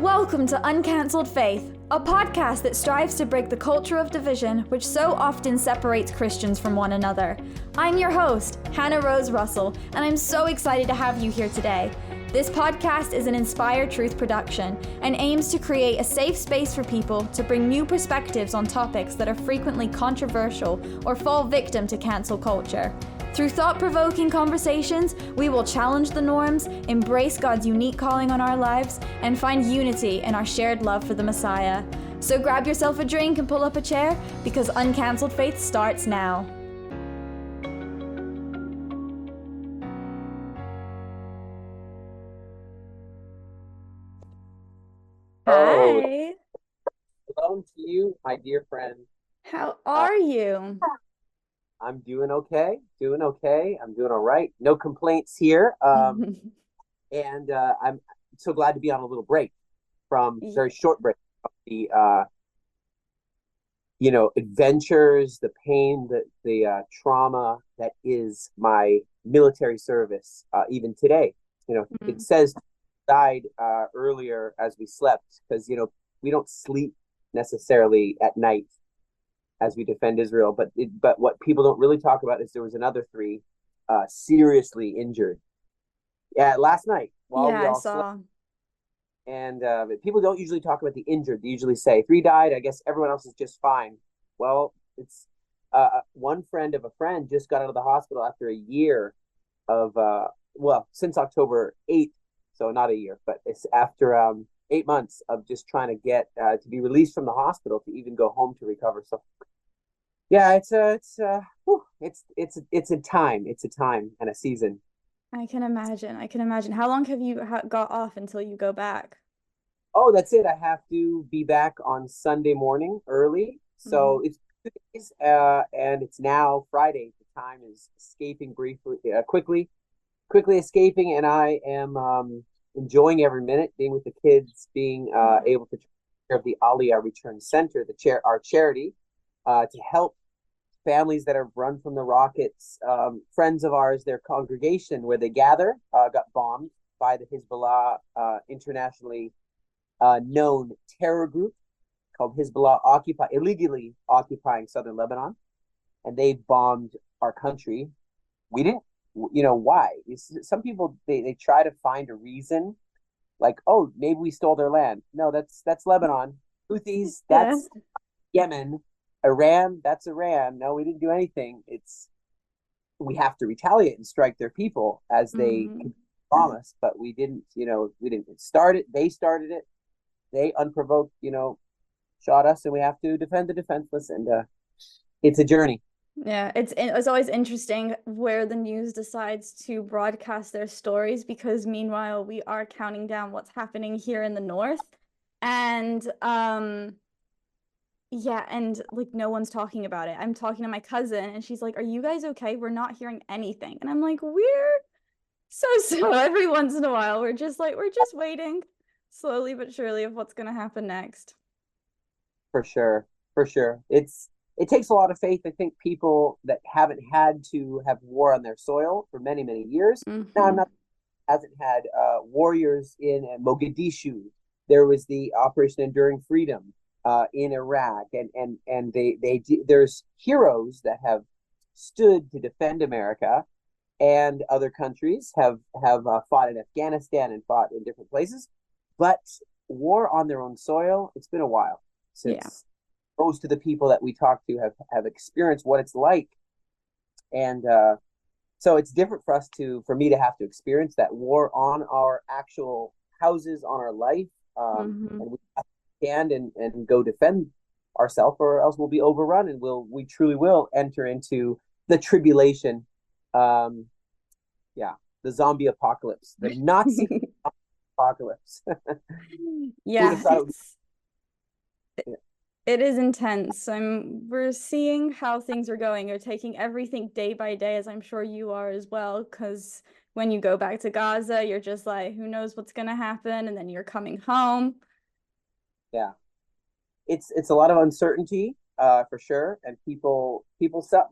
Welcome to UNCANCELED Faith, a podcast that strives to break the culture of division which so often separates Christians from one another. I'm your host, Hannah Rose Russell, and I'm so excited to have you here today. This podcast is an Inspire Truth production and aims to create a safe space for people to bring new perspectives on topics that are frequently controversial or fall victim to cancel culture. Through thought-provoking conversations, we will challenge the norms, embrace God's unique calling on our lives, and find unity in our shared love for the Messiah. So grab yourself a drink and pull up a chair, because Uncancelled Faith starts now. Hi. Hello to you, my dear friend. How are you? I'm doing okay. I'm doing all right. No complaints here. And I'm so glad to be on a little break very short break from the, adventures, the pain, the trauma that is my military service. Even today, it says died earlier as we slept because, we don't sleep necessarily at night as we defend Israel, but what people don't really talk about is there was another 3 seriously injured. Yeah, last night while we all slept. And people don't usually talk about the injured. They usually say 3 died. I guess everyone else is just fine. Well, it's one friend of a friend just got out of the hospital after a year of since October 8th, so not a year, but it's after 8 months of just trying to get to be released from the hospital to even go home to recover. So yeah, it's a time. It's a time and a season. I can imagine. How long have you got off until you go back? Oh, that's it. I have to be back on Sunday morning early. So it's 2 days, and it's now Friday. The time is escaping quickly escaping, and I am enjoying every minute, being with the kids, being able to take care of the Aliyah Return Center, our charity, to help families that have run from the rockets. Friends of ours, their congregation where they gather, got bombed by the Hezbollah, internationally known terror group called Hezbollah, illegally occupying southern Lebanon, and they bombed our country. We didn't, why? Some people they try to find a reason, like, oh, maybe we stole their land. No, that's Lebanon. Houthis, that's Yemen. Iran, that's Iran. No, we didn't do anything. We have to retaliate and strike their people as they bomb us, but we didn't start it. They started it. They unprovoked, shot us, and we have to defend the defenseless, and it's a journey. Yeah, it's always interesting where the news decides to broadcast their stories, because meanwhile we are counting down what's happening here in the north, and yeah, and like no one's talking about it. I'm talking to my cousin and she's like, "Are you guys okay? We're not hearing anything." And I'm like, "We're so every once in a while we're just waiting slowly but surely of what's going to happen next." For sure. It takes a lot of faith. I think people that haven't had to have war on their soil for many, many years. Now, hasn't had warriors in Mogadishu. There was the Operation Enduring Freedom in Iraq, and there's heroes that have stood to defend America, and other countries have fought in Afghanistan and fought in different places, but war on their own soil, it's been a while since most of the people that we talk to have experienced what it's like, and so it's different for me to have to experience that war on our actual houses, on our life, and we have to stand and go defend ourselves, or else we'll be overrun, and we truly will enter into the tribulation, the zombie apocalypse, the Nazi apocalypse. It is intense. We're seeing how things are going. You're taking everything day by day, as I'm sure you are as well, because when you go back to Gaza, you're just like, who knows what's going to happen, and then you're coming home. Yeah. It's a lot of uncertainty, for sure, and people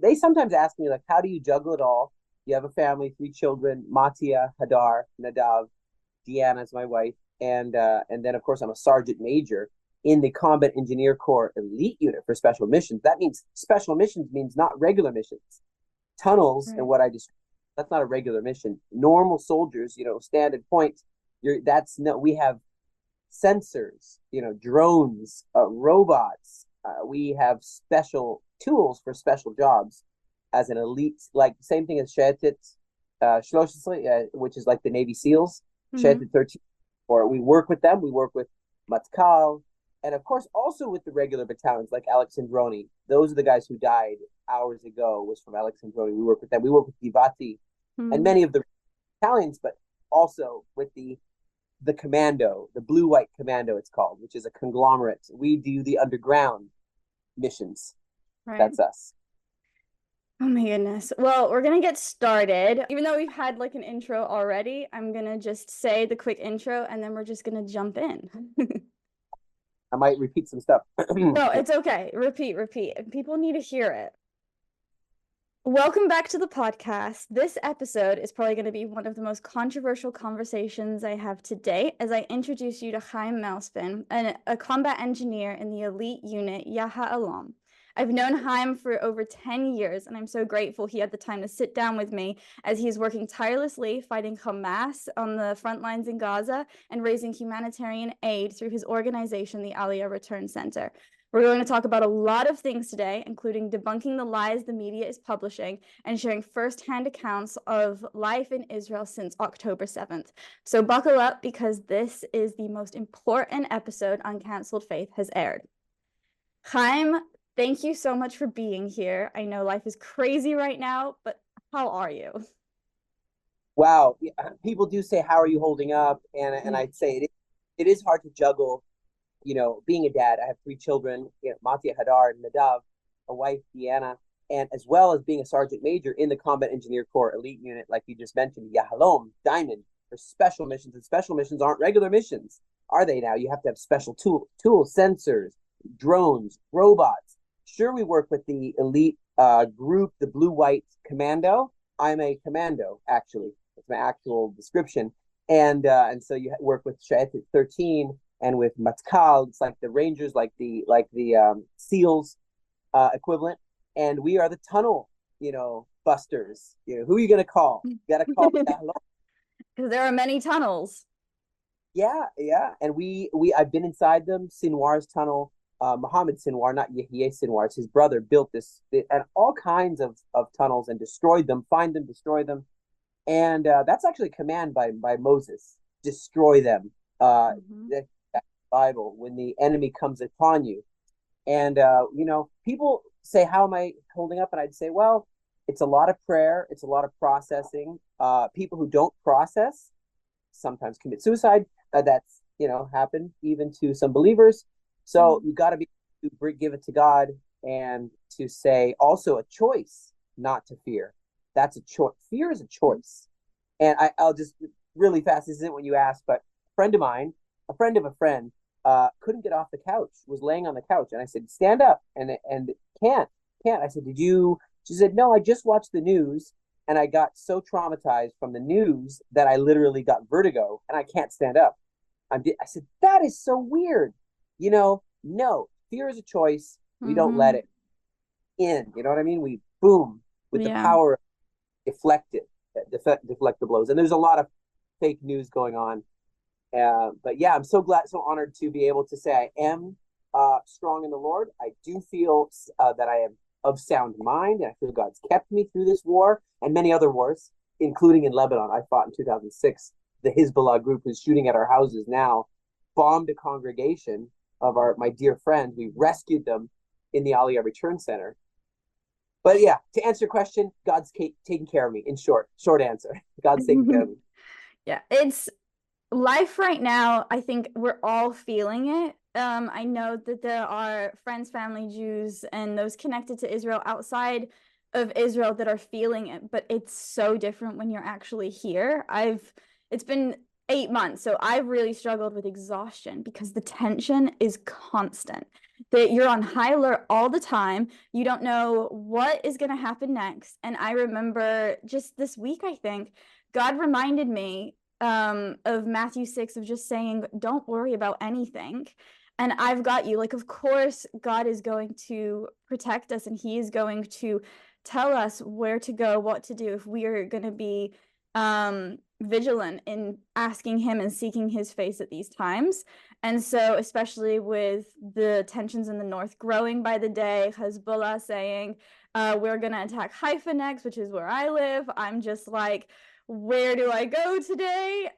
they sometimes ask me, like, how do you juggle it all? You have a family, 3 children, Matia, Hadar, Nadav, Deanna's my wife, and then of course I'm a sergeant major in the Combat Engineer Corps Elite Unit for Special Missions. That means special missions means not regular missions. Tunnels and what I described, that's not a regular mission. Normal soldiers, stand at point. We have sensors, drones, robots. We have special tools for special jobs as an elite, like same thing as Shetit, which is like the Navy SEALs, Shetit 13. Or we work with them. We work with Matkal, and of course also with the regular battalions like Alexandroni. Those are the guys who died hours ago. Was from Alexandroni. We work with them. We work with Givati and many of the battalions, but also with the commando, the blue-white commando, it's called, which is a conglomerate. We do the underground missions. Right. That's us. Oh my goodness. Well, we're going to get started. Even though we've had like an intro already, I'm going to just say the quick intro and then we're just going to jump in. I might repeat some stuff. No, it's okay. Repeat. People need to hear it. Welcome back to the podcast. This episode is probably going to be one of the most controversial conversations I have to date as I introduce you to Chaim Malespin, a combat engineer in the elite unit YaHaalom. I've known Chaim for over 10 years, and I'm so grateful he had the time to sit down with me as he is working tirelessly fighting Hamas on the front lines in Gaza and raising humanitarian aid through his organization, the Aliyah Return Center. We're going to talk about a lot of things today, including debunking the lies the media is publishing and sharing firsthand accounts of life in Israel since October 7th. So buckle up because this is the most important episode Uncancelled Faith has aired. Chaim, thank you so much for being here. I know life is crazy right now, but how are you? Wow. People do say, how are you holding up? And I'd say it is hard to juggle, being a dad. I have 3 children, Matya, Hadar, and Nadav, a wife, Deanna, and as well as being a sergeant major in the Combat Engineer Corps Elite Unit, like you just mentioned, YaHaalom, Diamond, for special missions. And special missions aren't regular missions, are they now? You have to have special tools, sensors, drones, robots. Sure, we work with the elite group, the blue-white commando. I'm a commando, actually. It's my actual description. And so you work with Shetit 13 and with Matkal. It's like the Rangers, like the SEALs equivalent. And we are the tunnel, busters. Who are you going to call? You got to call YaHaalom. Because there are many tunnels. Yeah. And I've been inside them. Sinwar's tunnel. Muhammad Sinwar, not Yahya Sinwar, it's his brother, built this and all kinds of tunnels and destroyed them, find them, destroy them. And that's actually a command by Moses. Destroy them. That's the Bible, when the enemy comes upon you. And, people say, how am I holding up? And I'd say, well, it's a lot of prayer. It's a lot of processing. People who don't process sometimes commit suicide. That's, happened even to some believers. So you got to give it to God and to say also a choice not to fear. That's a choice. Fear is a choice. And I'll just really fast, this isn't what you asked, but a friend of mine, a friend of a friend, couldn't get off the couch, was laying on the couch. And I said, stand up. And can't. I said, did you? She said, no, I just watched the news and I got so traumatized from the news that I literally got vertigo and I can't stand up. I said, that is so weird. No, fear is a choice. We don't let it in. You know what I mean? We boom with the power, deflect the blows. And there's a lot of fake news going on. But yeah, I'm so honored to be able to say I am strong in the Lord. I do feel that I am of sound mind, and I feel God's kept me through this war and many other wars, including in Lebanon. I fought in 2006. The Hezbollah group who's shooting at our houses now bombed a congregation of my dear friends. We rescued them in the Aliyah Return Center. But yeah, to answer your question, God's taking care of me. In short answer, God's taking care of me. Yeah, it's life right now. I think we're all feeling it. I know that there are friends, family, Jews, and those connected to Israel outside of Israel that are feeling it, but it's so different when you're actually here. It's been 8 months, so I've really struggled with exhaustion because the tension is constant. That you're on high alert all the time. You don't know what is going to happen next. And I remember just this week, I think, God reminded me, of Matthew 6 of just saying, don't worry about anything. And I've got you. Like, of course, God is going to protect us and he is going to tell us where to go, what to do if we are going to be vigilant in asking him and seeking his face at these times. And so, especially with the tensions in the north growing by the day, Hezbollah saying, we're going to attack Haifa next, which is where I live. I'm just like, where do I go today?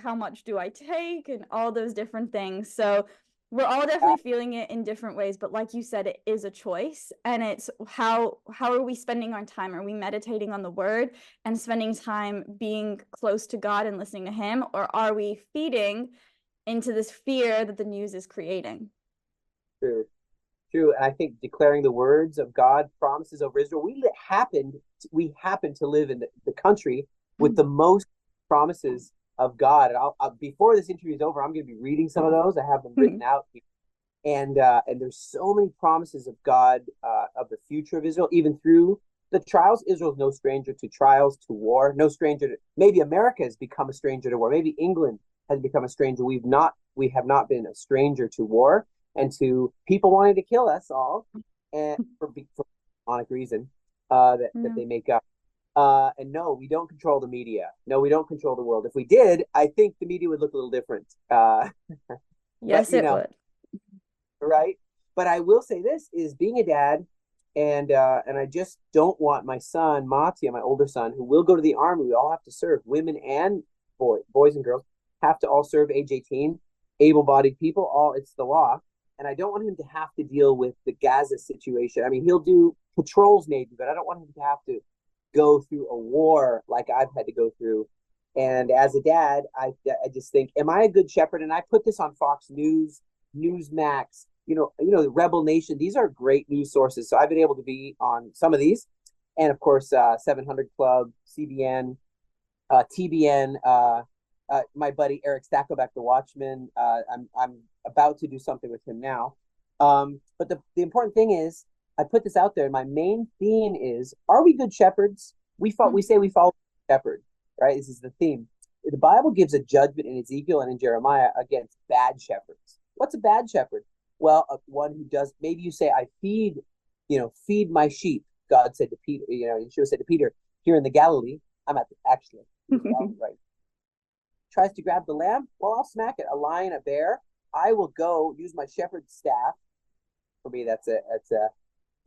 How much do I take? And all those different things. So we're all definitely feeling it in different ways, but like you said, it is a choice, and it's how are we spending our time? Are we meditating on the word and spending time being close to God and listening to him, or are we feeding into this fear that the news is creating? True. True. And I think declaring the words of God, promises over Israel, we happen to live in the country with the most promises of God. And I'll before this interview is over, I'm going to be reading some of those. I have them written out here. And there's so many promises of God, of the future of Israel, even through the trials. Israel's no stranger to trials, to war, no stranger to, maybe America has become a stranger to war. Maybe England has become a stranger. We have not been a stranger to war and to people wanting to kill us all, and for demonic reason that they make up. And no, we don't control the media. No, we don't control the world. If we did, I think the media would look a little different. Yes, but, it would. Right? But I will say this is being a dad, and I just don't want my son, Mattia, my older son, who will go to the army. We all have to serve. Women and boys and girls have to all serve age 18. Able-bodied people, it's the law. And I don't want him to have to deal with the Gaza situation. I mean, he'll do patrols maybe, but I don't want him to have to go through a war like I've had to go through. And as a dad, I just think, am I a good shepherd? And I put this on Fox News, Newsmax, the Rebel Nation. These are great news sources. So I've been able to be on some of these. And of course, 700 Club, CBN, TBN, my buddy Eric Stakelbeck, the Watchman. I'm about to do something with him now. But the important thing is, I put this out there, and my main theme is: are we good shepherds? We say we follow the shepherd, right? This is the theme. The Bible gives a judgment in Ezekiel and in Jeremiah against bad shepherds. What's a bad shepherd? Well, one who does. Maybe you say, "I feed my sheep." God said to Peter, Yeshua said to Peter here in the Galilee. I'm at actually Galilee, right? Tries to grab the lamb. Well, I'll smack it. A lion, a bear. I will go use my shepherd's staff. For me, that's a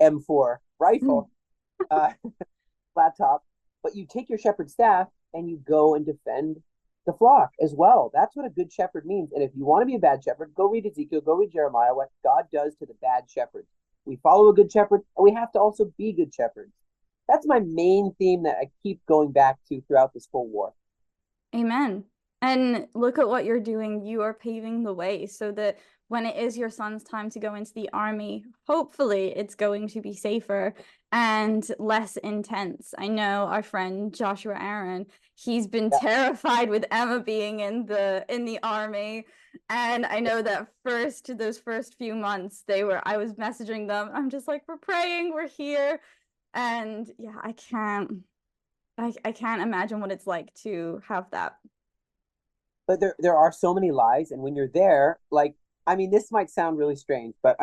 M4 rifle, flat top. But you take your shepherd's staff and you go and defend the flock as well. That's what a good shepherd means. And if you want to be a bad shepherd, go read Ezekiel, go read Jeremiah, what God does to the bad shepherd. We follow a good shepherd, and we have to also be good shepherds. That's my main theme that I keep going back to throughout this whole war. Amen. And look at what you're doing. You are paving the way so that when it is your son's time to go into the army, hopefully it's going to be safer and less intense. I know our friend Joshua Aaron, he's been terrified with Emma being in the army. And I know that those first few months I was messaging them. I'm just like, we're praying, we're here. And yeah, I can't imagine what it's like to have that. But there are so many lies, and when you're there, this might sound really strange, but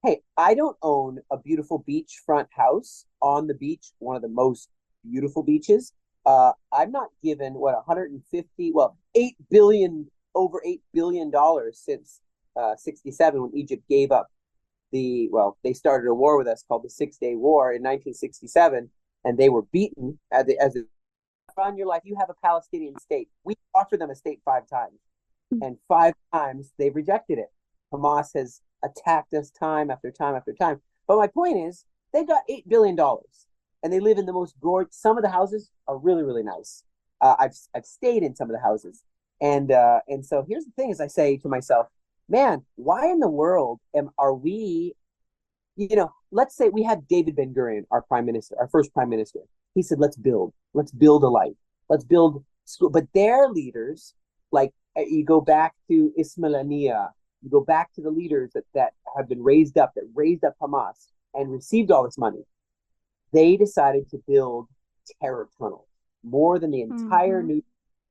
hey, I don't own a beautiful beachfront house on the beach, one of the most beautiful beaches. I'm not given over $8 billion since 67, when Egypt gave up they started a war with us called the 6-Day War in 1967, and they were beaten as on your life. You have a Palestinian state. We offered them a state 5 times, and 5 times they've rejected it. Hamas has attacked us time after time after time. But my point is, they got $8 billion, and they live in the most gorgeous. Some of the houses are really, really nice. I've stayed in some of the houses, and so here's the thing: is I say to myself, man, why in the world are we? Let's say we had David Ben Gurion, our prime minister, our first prime minister. He said, let's build a life. Let's build school. But their leaders, like you go back to Ismail Haniyeh, you go back to the leaders that have been raised up Hamas and received all this money. They decided to build terror tunnels, more than the entire new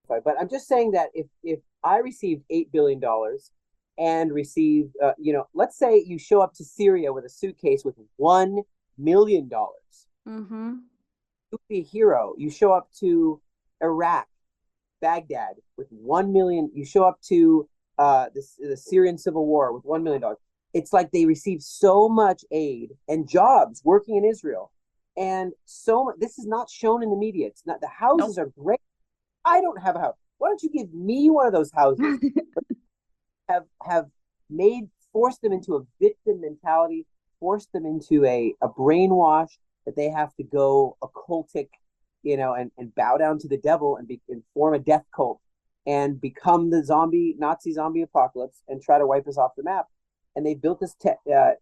But I'm just saying that if I received $8 billion and received, let's say you show up to Syria with a suitcase with $1 million, Mm-hmm. you'd be a hero. You show up to Iraq, Baghdad with 1 million. You show up to the Syrian civil war with $1 million. It's like they receive so much aid and jobs working in Israel, and so much. This is not shown in the media. It's not. The houses Nope. are great. I don't have a house. Why don't you give me one of those houses? Have forced them into a victim mentality, forced them into a brainwash that they have to go occultic, and bow down to the devil and form a death cult and become the Nazi zombie apocalypse and try to wipe us off the map. And they built this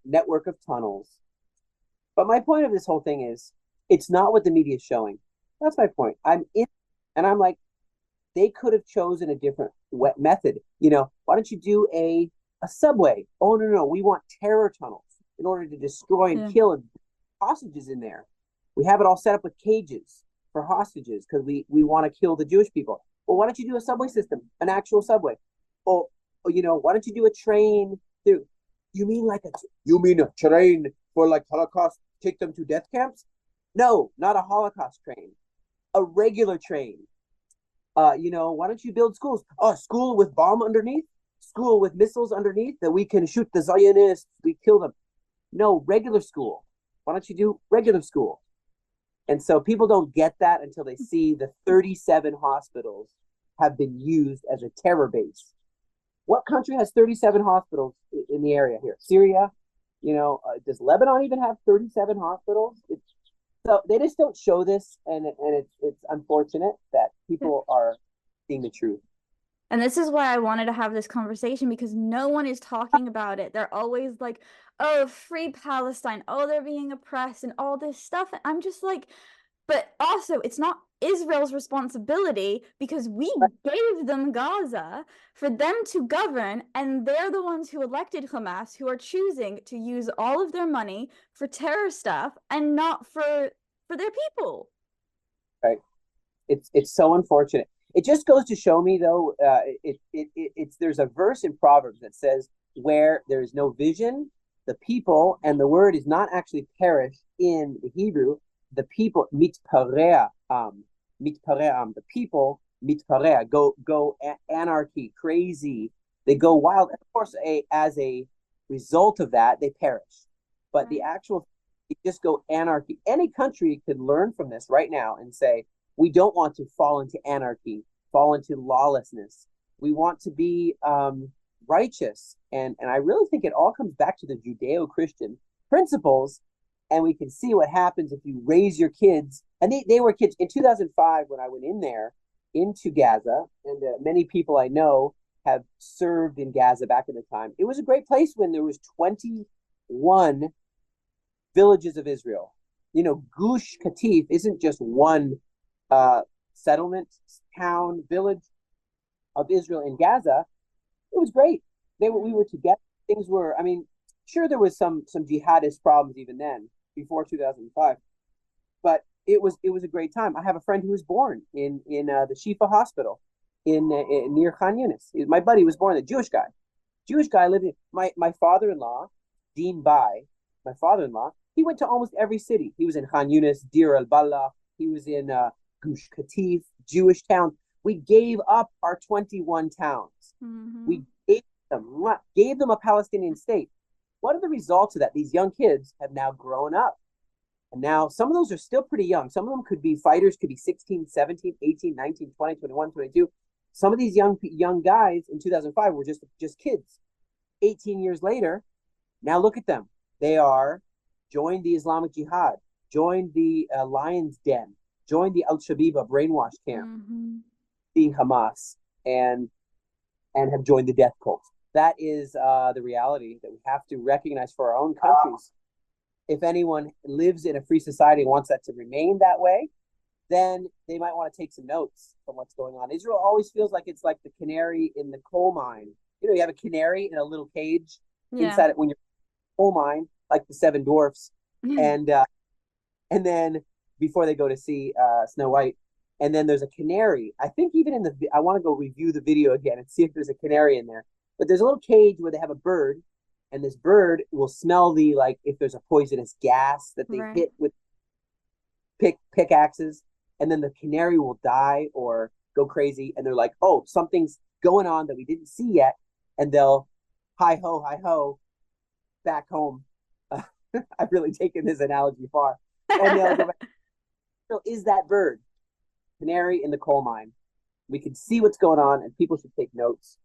network of tunnels. But my point of this whole thing is, it's not what the media is showing. That's my point. And I'm like, they could have chosen a different method. Why don't you do a subway? Oh, no, we want terror tunnels in order to destroy and kill and hostages in there. We have it all set up with cages for hostages because we want to kill the Jewish people. Well, why don't you do a subway system, an actual subway? Why don't you do a train? Dude, you mean a train for like Holocaust, take them to death camps? No, not a Holocaust train, a regular train. Why don't you build schools? Oh, a school with bomb underneath, school with missiles underneath that we can shoot the Zionists, we kill them. No, regular school. Why don't you do regular school? And so people don't get that until they see the 37 hospitals have been used as a terror base. What country has 37 hospitals in the area here? Syria? Does Lebanon even have 37 hospitals? So they just don't show this, and it's unfortunate that people are seeing the truth. And this is why I wanted to have this conversation, because no one is talking about it. They're always like, oh, free Palestine. Oh, they're being oppressed and all this stuff. And I'm just like, but also it's not Israel's responsibility because we gave them Gaza for them to govern. And they're the ones who elected Hamas, who are choosing to use all of their money for terror stuff and not for their people. Right. It's so unfortunate. It just goes to show me, though, there's a verse in Proverbs that says, where there is no vision, the people, and the word is not actually perish in the Hebrew, the people mitpareah, the people mitpareah, go anarchy, crazy, they go wild. And of course, as a result of that, they perish. But the actual, they just go anarchy. Any country could learn from this right now and say, we don't want to fall into anarchy, fall into lawlessness. We want to be righteous. And I really think it all comes back to the Judeo-Christian principles. And we can see what happens if you raise your kids. And they were kids. In 2005, when I went in there, into Gaza, and many people I know have served in Gaza back in the time. It was a great place when there was 21 villages of Israel. Gush Katif isn't just one settlement, town, village of Israel in Gaza. It was great. We were together. Things were, sure, there was some jihadist problems even then, before 2005, but it was a great time. I have a friend who was born in the Shifa hospital in near Khan Yunis. My buddy was born, a Jewish guy living. My father-in-law, Dean Bai, my father-in-law, he went to almost every city. He was in Khan Yunis, Deir al-Balah. He was in Gush Katif, Jewish towns. We gave up our 21 towns. Mm-hmm. We gave them a Palestinian state. What are the results of that? These young kids have now grown up. And now some of those are still pretty young. Some of them could be fighters, could be 16, 17, 18, 19, 20, 21, 22. Some of these young guys in 2005 were just kids. 18 years later, now look at them. They are joined the Islamic Jihad, joined the Lion's Den, joined the Al-Shabiba brainwash camp, the Hamas, and have joined the death cult. That is the reality that we have to recognize for our own countries. If anyone lives in a free society and wants that to remain that way, then they might want to take some notes from what's going on. Israel always feels like it's like the canary in the coal mine. You have a canary in a little cage inside it when you're in a coal mine, like the Seven Dwarfs. And then before they go to see Snow White, and then there's a canary. I think even in the I want to go review the video again and see if there's a canary in there. But there's a little cage where they have a bird, and this bird will smell the like if there's a poisonous gas that they Right. hit with pickaxes, and then the canary will die or go crazy, and they're like, oh, something's going on that we didn't see yet, and they'll hi ho back home. I've really taken this analogy far, and they'll go back. So is that bird canary in the coal mine? We can see what's going on, and people should take notes.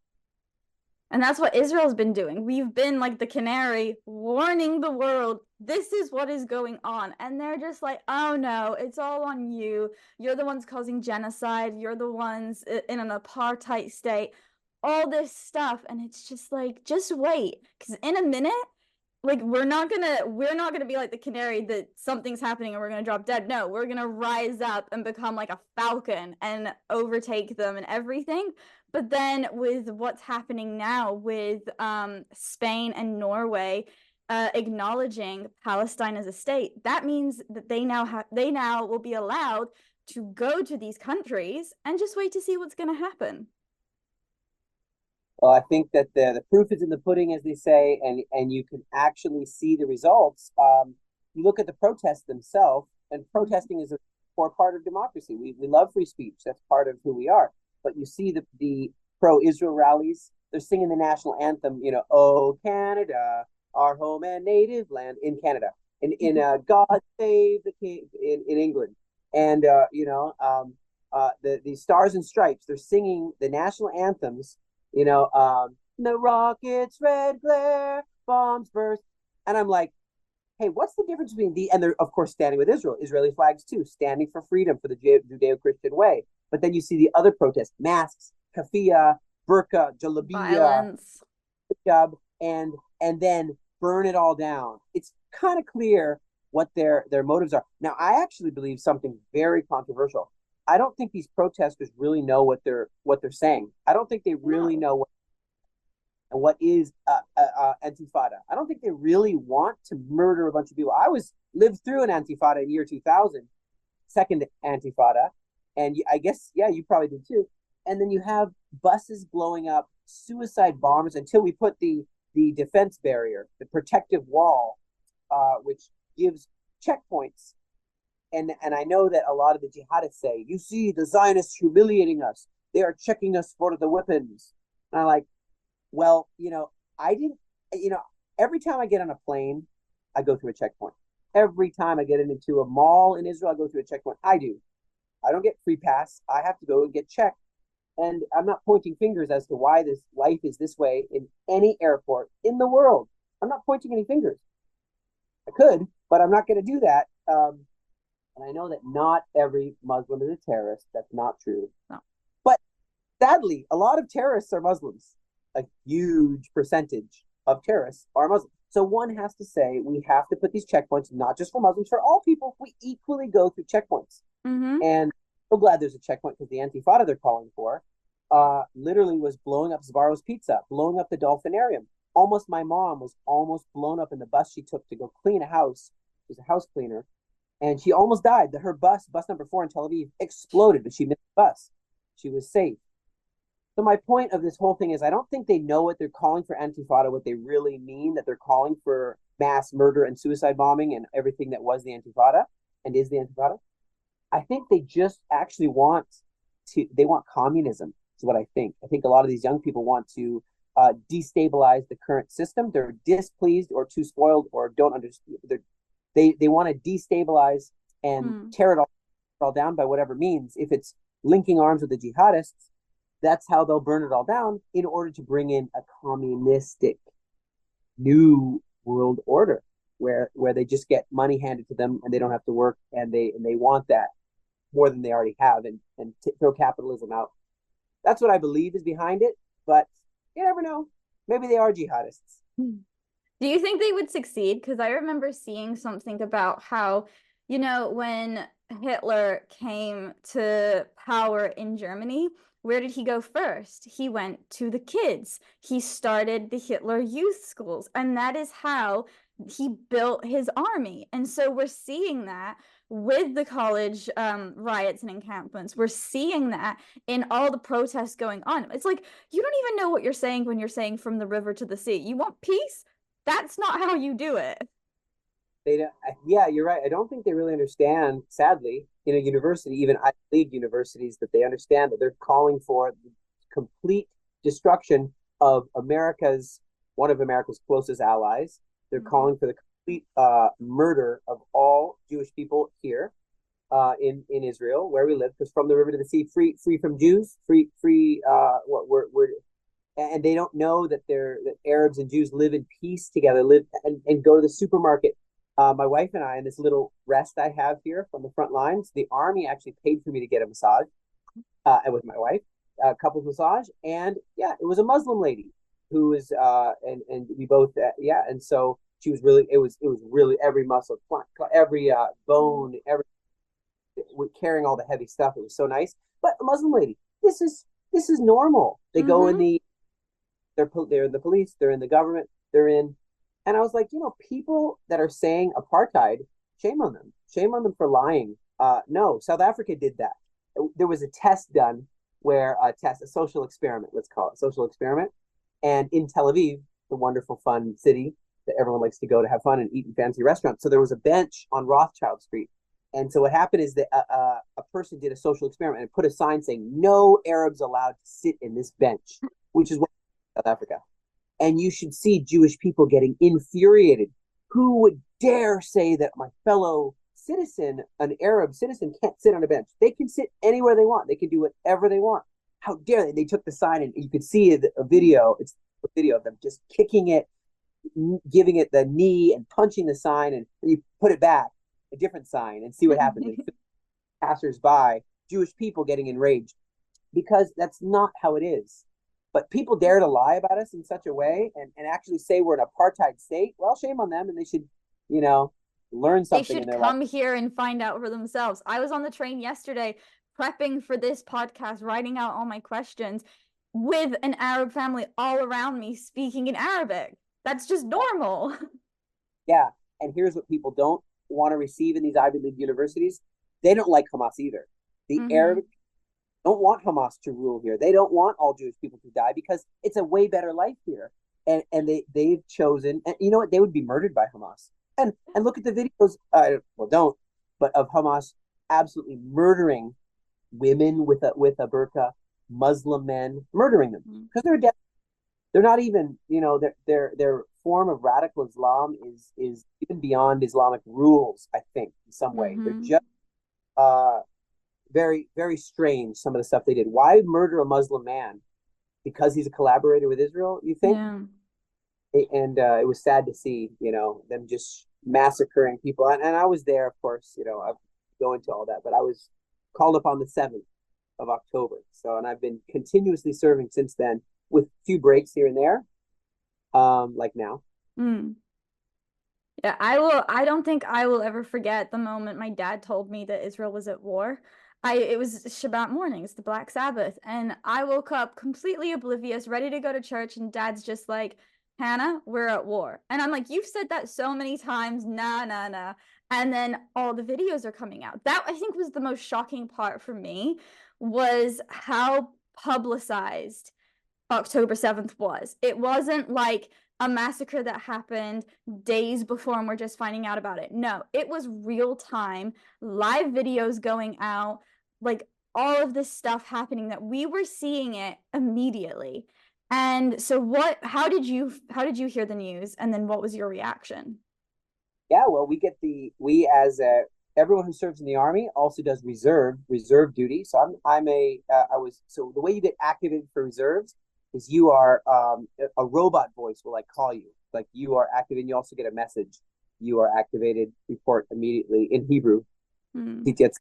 And that's what Israel's been doing. We've been like the canary warning the world, this is what is going on. And they're just like, oh no, it's all on you. You're the ones causing genocide. You're the ones in an apartheid state. All this stuff. And it's just like, just wait. Because in a minute, like we're not gonna be like the canary that something's happening and we're gonna drop dead. No, we're gonna rise up and become like a falcon and overtake them and everything. But then with what's happening now with Spain and Norway acknowledging Palestine as a state, that means that they now will be allowed to go to these countries and just wait to see what's going to happen. Well, I think that the proof is in the pudding, as they say, and you can actually see the results. You look at the protests themselves, and protesting is a core part of democracy. We love free speech. That's part of who we are. But you see the pro-Israel rallies. They're singing the national anthem, "Oh Canada, our home and native land," in Canada. In "God Save the King" in England. And, the Stars and Stripes, they're singing the national anthems, the rockets red glare, bombs burst. And I'm like, hey, what's the difference between and they're of course standing with Israel, Israeli flags too, standing for freedom for the Judeo-Christian way. But then you see the other protests, masks, kafia, burqa, jalabiya, Violence. hijab, and then burn it all down. It's kind of clear what their motives are. Now, I actually believe something very controversial. I don't think these protesters really know what they're saying. I don't think they really know what is Antifada. I don't think they really want to murder a bunch of people. I lived through an Antifada in year 2000, second Antifada, and I guess you probably did too. And then you have buses blowing up, suicide bombers until we put the defense barrier, the protective wall, which gives checkpoints. And I know that a lot of the jihadists say, you see the Zionists humiliating us. They are checking us for the weapons. And I'm like, well, I didn't, every time I get on a plane, I go through a checkpoint. Every time I get into a mall in Israel, I go through a checkpoint. I do. I don't get free pass. I have to go and get checked. And I'm not pointing fingers as to why this life is this way in any airport in the world. I'm not pointing any fingers. I could, but I'm not going to do that. And I know that not every Muslim is a terrorist. That's not true. No. But sadly, a lot of terrorists are Muslims. A huge percentage of terrorists are Muslims. So one has to say we have to put these checkpoints, not just for Muslims, for all people. We equally go through checkpoints. Mm-hmm. And I'm so glad there's a checkpoint because the Antifada they're calling for literally was blowing up Sbarro's Pizza, blowing up the Dolphinarium. My mom was almost blown up in the bus she took to go clean a house. She was a house cleaner. And she almost died. Her bus number 4 in Tel Aviv, exploded, but she missed the bus. She was safe. So my point of this whole thing is I don't think they know what they're calling for Antifada, what they really mean, that they're calling for mass murder and suicide bombing and everything that was the Antifada and is the Antifada. I think they just actually want communism, is what I think. I think a lot of these young people want to destabilize the current system. They're displeased or too spoiled or don't understand. They want to destabilize and tear it all down by whatever means. If it's linking arms with the jihadists, that's how they'll burn it all down in order to bring in a communistic new world order where they just get money handed to them and they don't have to work, and they want that more than they already have, and throw capitalism out. That's what I believe is behind it, but you never know. Maybe they are jihadists. Do you think they would succeed? Because I remember seeing something about how, when Hitler came to power in Germany, where did he go first? He went to the kids. He started the Hitler Youth Schools, and that is how he built his army. And so we're seeing that with the college riots and encampments. We're seeing that in all the protests going on. It's like, you don't even know what you're saying when you're saying from the river to the sea. You want peace? That's not how you do it. They don't, yeah, you're right. I don't think they really understand, sadly, in a university, even Ivy League universities, that they understand that they're calling for the complete destruction of one of America's closest allies. They're calling for the complete murder of all Jewish people here in Israel, where we live, because from the river to the sea, free from Jews, free. What we're and they don't know that that Arabs and Jews live in peace together, live and go to the supermarket. My wife and I, in this little rest I have here from the front lines, the army actually paid for me to get a massage with my wife, a couples massage, and yeah, it was a Muslim lady who was and we both and so she was really, it was really every muscle, every bone, every carrying all the heavy stuff. It was so nice. But a Muslim lady, this is normal. They go in they're in the police, they're in the government, and I was like, people that are saying apartheid, shame on them. Shame on them for lying. No, South Africa did that. There was a test done a social experiment, let's call it, social experiment. And in Tel Aviv, the wonderful, fun city that everyone likes to go to have fun and eat in fancy restaurants. So there was a bench on Rothschild Street. And so what happened is that a person did a social experiment and put a sign saying, no Arabs allowed to sit in this bench, which is what South Africa. And you should see Jewish people getting infuriated. Who would dare say that my fellow citizen, an Arab citizen, can't sit on a bench? They can sit anywhere they want. They can do whatever they want. How dare they? They took the sign, and you could see a video. It's a video of them just kicking it, giving it the knee and punching the sign, and you put it back, a different sign, and see what happens. And passers-by, Jewish people getting enraged, because that's not how it is. But people dare to lie about us in such a way and actually say we're an apartheid state. Well, shame on them, and they should, learn something. They should come here and find out for themselves. I was on the train yesterday prepping for this podcast, writing out all my questions with an Arab family all around me speaking in Arabic. That's just normal. Yeah. And here's what people don't want to receive in these Ivy League universities. They don't like Hamas either. The Arab don't want Hamas to rule here. They don't want all Jewish people to die because it's a way better life here. And they've chosen, and you know what? They would be murdered by Hamas. And look at the videos, but of Hamas absolutely murdering women with a burqa, Muslim men, murdering them because they're dead. They're not even, their form of radical Islam is even beyond Islamic rules, I think, in some way. They're just very, very strange, some of the stuff they did. Why murder a Muslim man? Because he's a collaborator with Israel, you think? Yeah. And it was sad to see, them just massacring people. And I was there, of course, I go into all that, but I was called up on the 7th of October. So, and I've been continuously serving since then with a few breaks here and there, like now. Yeah, I don't think I will ever forget the moment my dad told me that Israel was at war. It was Shabbat mornings, the Black Sabbath, and I woke up completely oblivious, ready to go to church, and Dad's just like, Hannah, we're at war. And I'm like, you've said that so many times, nah. And then all the videos are coming out. That, I think, was the most shocking part for me, was how publicized October 7th was. It wasn't like a massacre that happened days before and we're just finding out about it. No, it was real time, live videos going out, like all of this stuff happening that we were seeing it immediately. And so how did you hear the news, and then what was your reaction? Yeah, well, everyone who serves in the army also does reserve duty. So so the way you get activated for reserves is you are a robot voice will call you, like you are activated. You also get a message. You are activated. Report immediately in Hebrew. It gets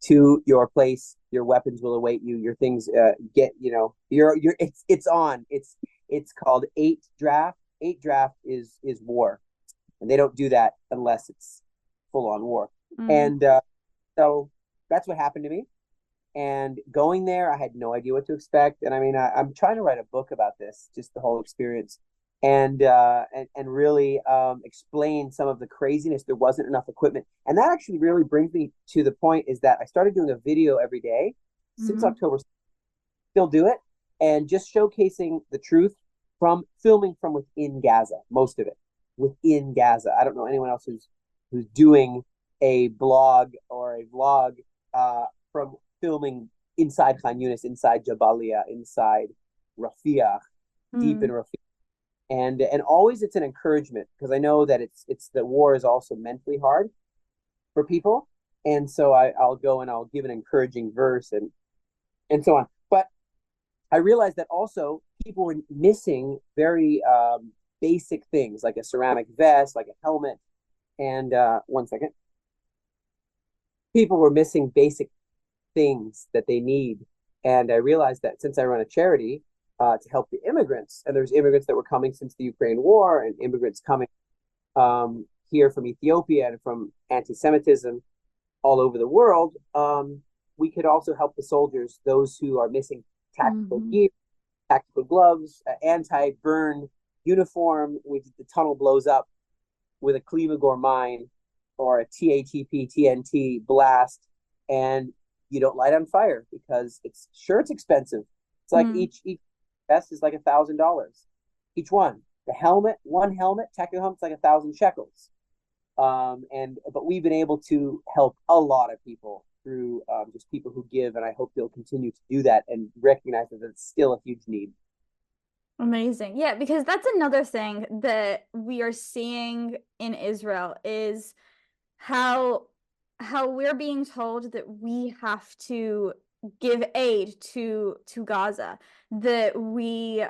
to your place. Your weapons will await you. Your things it's on. It's called 8 draft. 8 draft is war, and they don't do that unless it's full on war. And so that's what happened to me. And going there, I had no idea what to expect. And I mean, I'm trying to write a book about this, just the whole experience. and really explain some of the craziness. There wasn't enough equipment, and that actually really brings me to the point is that I started doing a video every day since Mm-hmm. October. Still do it, and just showcasing the truth from filming from within Gaza, most of it within Gaza. I don't know anyone else who's doing a blog or a vlog from filming inside Khan Yunis, inside Jabalia, inside Rafiah, deep in Mm. Rafiah, and always it's an encouragement because I know that it's the war is also mentally hard for people, and so I'll go and I'll give an encouraging verse and so on. But I realized that also people were missing very basic things like a ceramic vest, like a helmet, and one second, people were missing basic things that they need. And I realized that since I run a charity to help the immigrants, and there's immigrants that were coming since the Ukraine war, and immigrants coming here from Ethiopia and from anti-Semitism all over the world, we could also help the soldiers, those who are missing tactical Mm-hmm. gear, tactical gloves, anti-burn uniform, which the tunnel blows up with a Klimagor mine or a TATP TNT blast, and you don't light on fire because it's expensive. It's like Mm. each vest is like $1,000 each one. The helmet, one helmet, technical helmet's like 1,000 shekels. And but we've been able to help a lot of people through just people who give, and I hope they'll continue to do that and recognize that it's still a huge need. Amazing. Yeah, because that's another thing that we are seeing in Israel is how we're being told that we have to give aid to Gaza, that we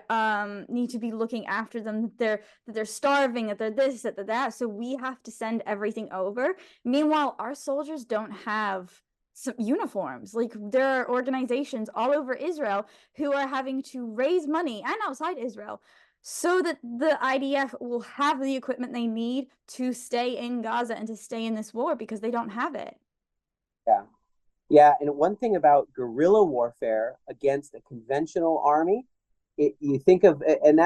need to be looking after them, that they're starving, that they're this, that they're that, so we have to send everything over. Meanwhile, our soldiers don't have some uniforms. Like, there are organizations all over Israel who are having to raise money, and outside Israel, so that the IDF will have the equipment they need to stay in Gaza and to stay in this war because they don't have it. Yeah. Yeah, and one thing about guerrilla warfare against a conventional army, you think of, and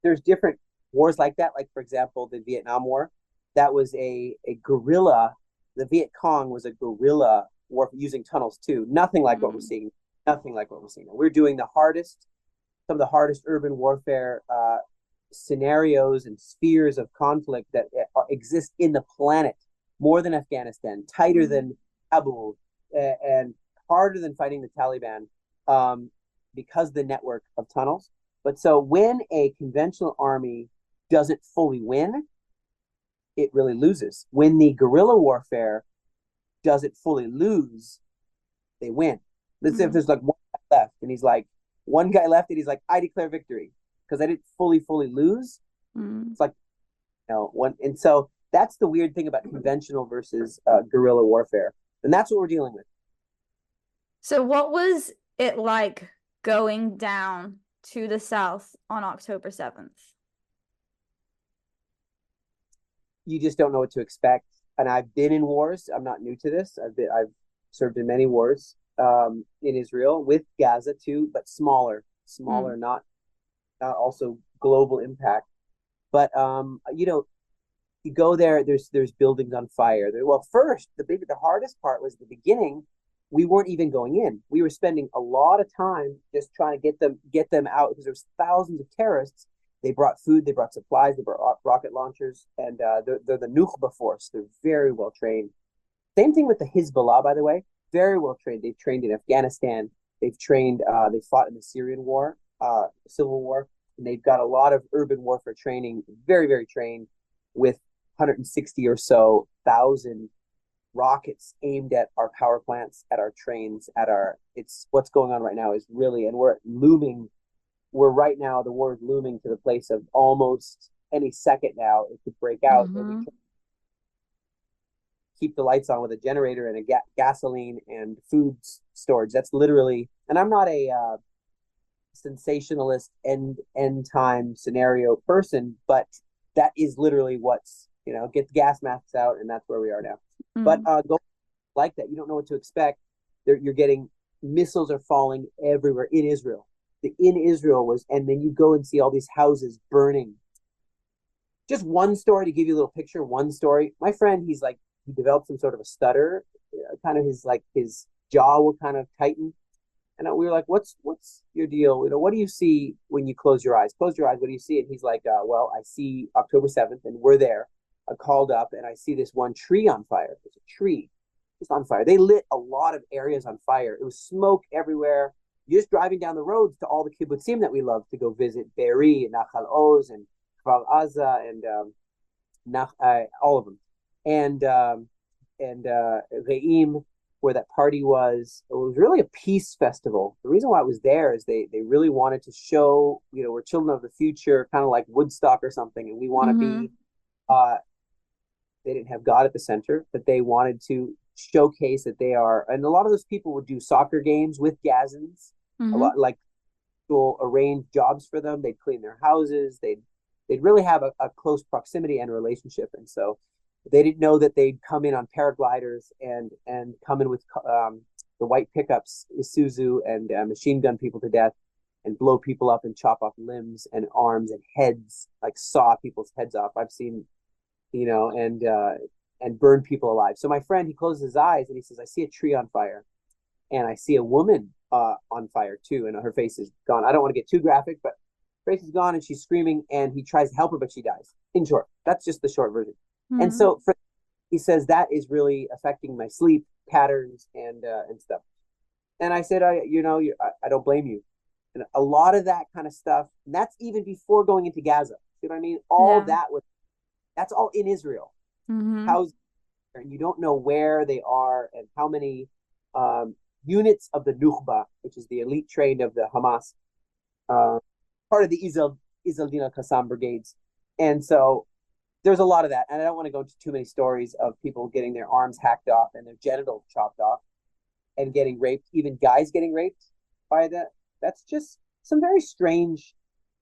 there's different wars like that. Like, for example, the Vietnam War, that was a guerrilla. The Viet Cong was a guerrilla war using tunnels too. Nothing like what we're Mm. seeing. Nothing like what we're seeing. We're doing some of the hardest urban warfare scenarios and spheres of conflict that exist in the planet, more than Afghanistan, tighter Mm. than Kabul, and harder than fighting the Taliban because of the network of tunnels. But so when a conventional army doesn't fully win, it really loses. When the guerrilla warfare doesn't fully lose, they win. Let's say if Mm. there's like one guy left, and he's like, I declare victory because I didn't fully lose. Mm. It's like, one. And so that's the weird thing about conventional versus guerrilla warfare. And that's what we're dealing with. So what was it like going down to the south on October 7th? You just don't know what to expect. And I've been in wars. I'm not new to this. I've served in many wars in Israel with Gaza too, but Mm. not also global impact. But you go there. There's buildings on fire. Well, first the hardest part was the beginning. We weren't even going in. We were spending a lot of time just trying to get them out because there was thousands of terrorists. They brought food, they brought supplies, they brought rocket launchers, and they're the Nukhba force. They're very well trained. Same thing with the Hezbollah, by the way. Very well trained. They've trained in Afghanistan. They've trained. They fought in the Syrian war, civil war, and they've got a lot of urban warfare training. Very, very trained with 160 or so thousand rockets aimed at our power plants, at our trains, at our. It's what's going on right now is really, and we're looming. We're right now. The war is looming to the place of almost any second now it could break out, and we Mm-hmm. keep the lights on with a generator and a gasoline and food storage. That's literally, and I'm not a sensationalist end time scenario person, but that is literally what's get the gas masks out, and that's where we are now. But Mm. go like that, you don't know what to expect. You're getting missiles are falling everywhere in Israel. The in Israel was, and then you go and see all these houses burning, just one story to give you a little picture. One story. My friend, he developed some sort of a stutter, kind of his jaw will kind of tighten. And we were like, what's your deal? What do you see when you close your eyes? Close your eyes. What do you see? And he's like, well, I see October 7th, and we're there. I called up, and I see this one tree on fire. There's a tree just on fire. They lit a lot of areas on fire. It was smoke everywhere. You're just driving down the roads to all the kibbutzim that we love to go visit, Be'eri and Nachal Oz and Kfar Aza and all of them. And Re'im, where that party was. It was really a peace festival. The reason why it was there is they really wanted to show, we're children of the future, kind of like Woodstock or something, and we want to Mm-hmm. be. They didn't have God at the center, but they wanted to showcase that they are. And a lot of those people would do soccer games with Gazans. A Mm-hmm. lot like will arrange jobs for them. They'd clean their houses. They'd really have a close proximity and relationship. And so they didn't know that they'd come in on paragliders and come in with the white pickups, Isuzu, and machine gun people to death and blow people up and chop off limbs and arms and heads, like saw people's heads off. I've seen, and burn people alive. So my friend, he closes his eyes and he says, I see a tree on fire, and I see a woman on fire too, and her face is gone. I don't want to get too graphic, but her face is gone and she's screaming, and he tries to help her, but she dies. In short, that's just the short version. And Mm-hmm. so he says that is really affecting my sleep patterns and stuff. And I said, I don't blame you. And a lot of that kind of stuff, and that's even before going into Gaza. You know what I mean? All Yeah. that's all in Israel. Mm-hmm. How's and you don't know where they are and how many units of the Nukhba, which is the elite trained of the Hamas, uh, part of the Izaldin Qassam brigades. And so there's a lot of that. And I don't want to go into too many stories of people getting their arms hacked off and their genitals chopped off and getting raped, even guys getting raped by that. That's just some very strange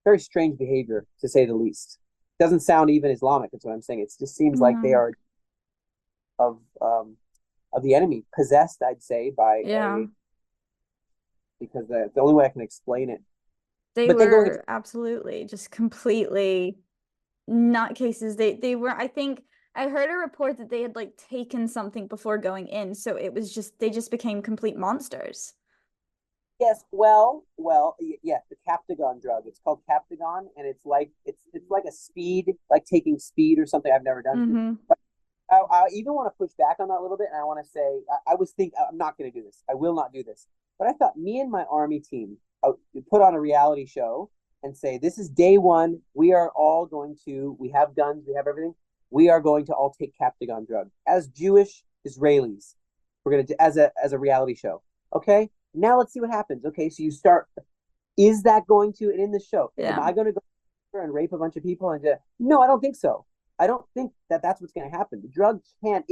behavior, to say the least. Doesn't sound even Islamic. That's what I'm saying. It just seems like they Mm-hmm. are of the enemy, possessed, I'd say, by Yeah. because the only way I can explain it. They But then going into were absolutely just completely nutcases. They were, I think I heard a report that they had like taken something before going in, so it was just they just became complete monsters. yes, yeah, the Captagon drug. It's called Captagon, and it's like a speed, like taking speed or something I've never done. Mm-hmm. But I even want to push back on that a little bit, and I want to say I was thinking I'm not going to do this. I will not do this. But I thought me and my army team put on a reality show and say this is day one. We are all going to. We have guns. We have everything. We are going to all take Captagon drug as Jewish Israelis. We're going to as a reality show. Okay. Now let's see what happens. Okay, so you start. Is that going to and in the show? Am Yeah. I going to go and rape a bunch of people and no, I don't think so. I don't think that that's what's going to happen. The drug can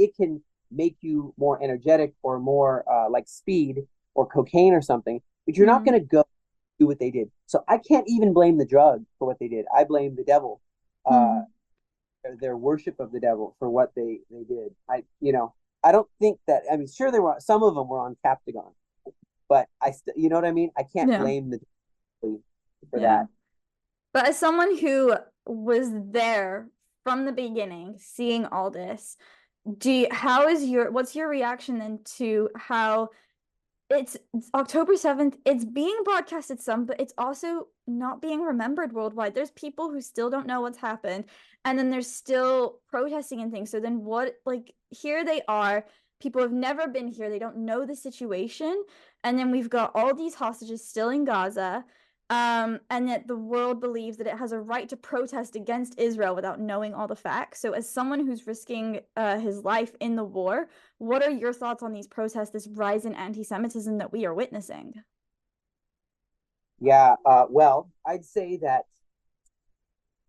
make you more energetic or more like speed or cocaine or something, but you're not Mm-hmm. going to go do what they did. So I can't even blame the drug for what they did. I blame the devil, uh, Mm-hmm. their worship of the devil for what they did. I don't think that. I mean, sure, there were some of them were on Captagon, but you know what I mean. I can't Yeah. blame the devil for Yeah. that. But as someone who was there from the beginning, seeing all this, what's your reaction then to how it's October 7th, it's being broadcasted some, but it's also not being remembered worldwide. There's people who still don't know what's happened, and then there's still protesting and things. So then here they are, people have never been here, they don't know the situation, and then we've got all these hostages still in Gaza. And yet the world believes that it has a right to protest against Israel without knowing all the facts. So as someone who's risking his life in the war, what are your thoughts on these protests, this rise in anti-Semitism that we are witnessing? Yeah. Well, I'd say that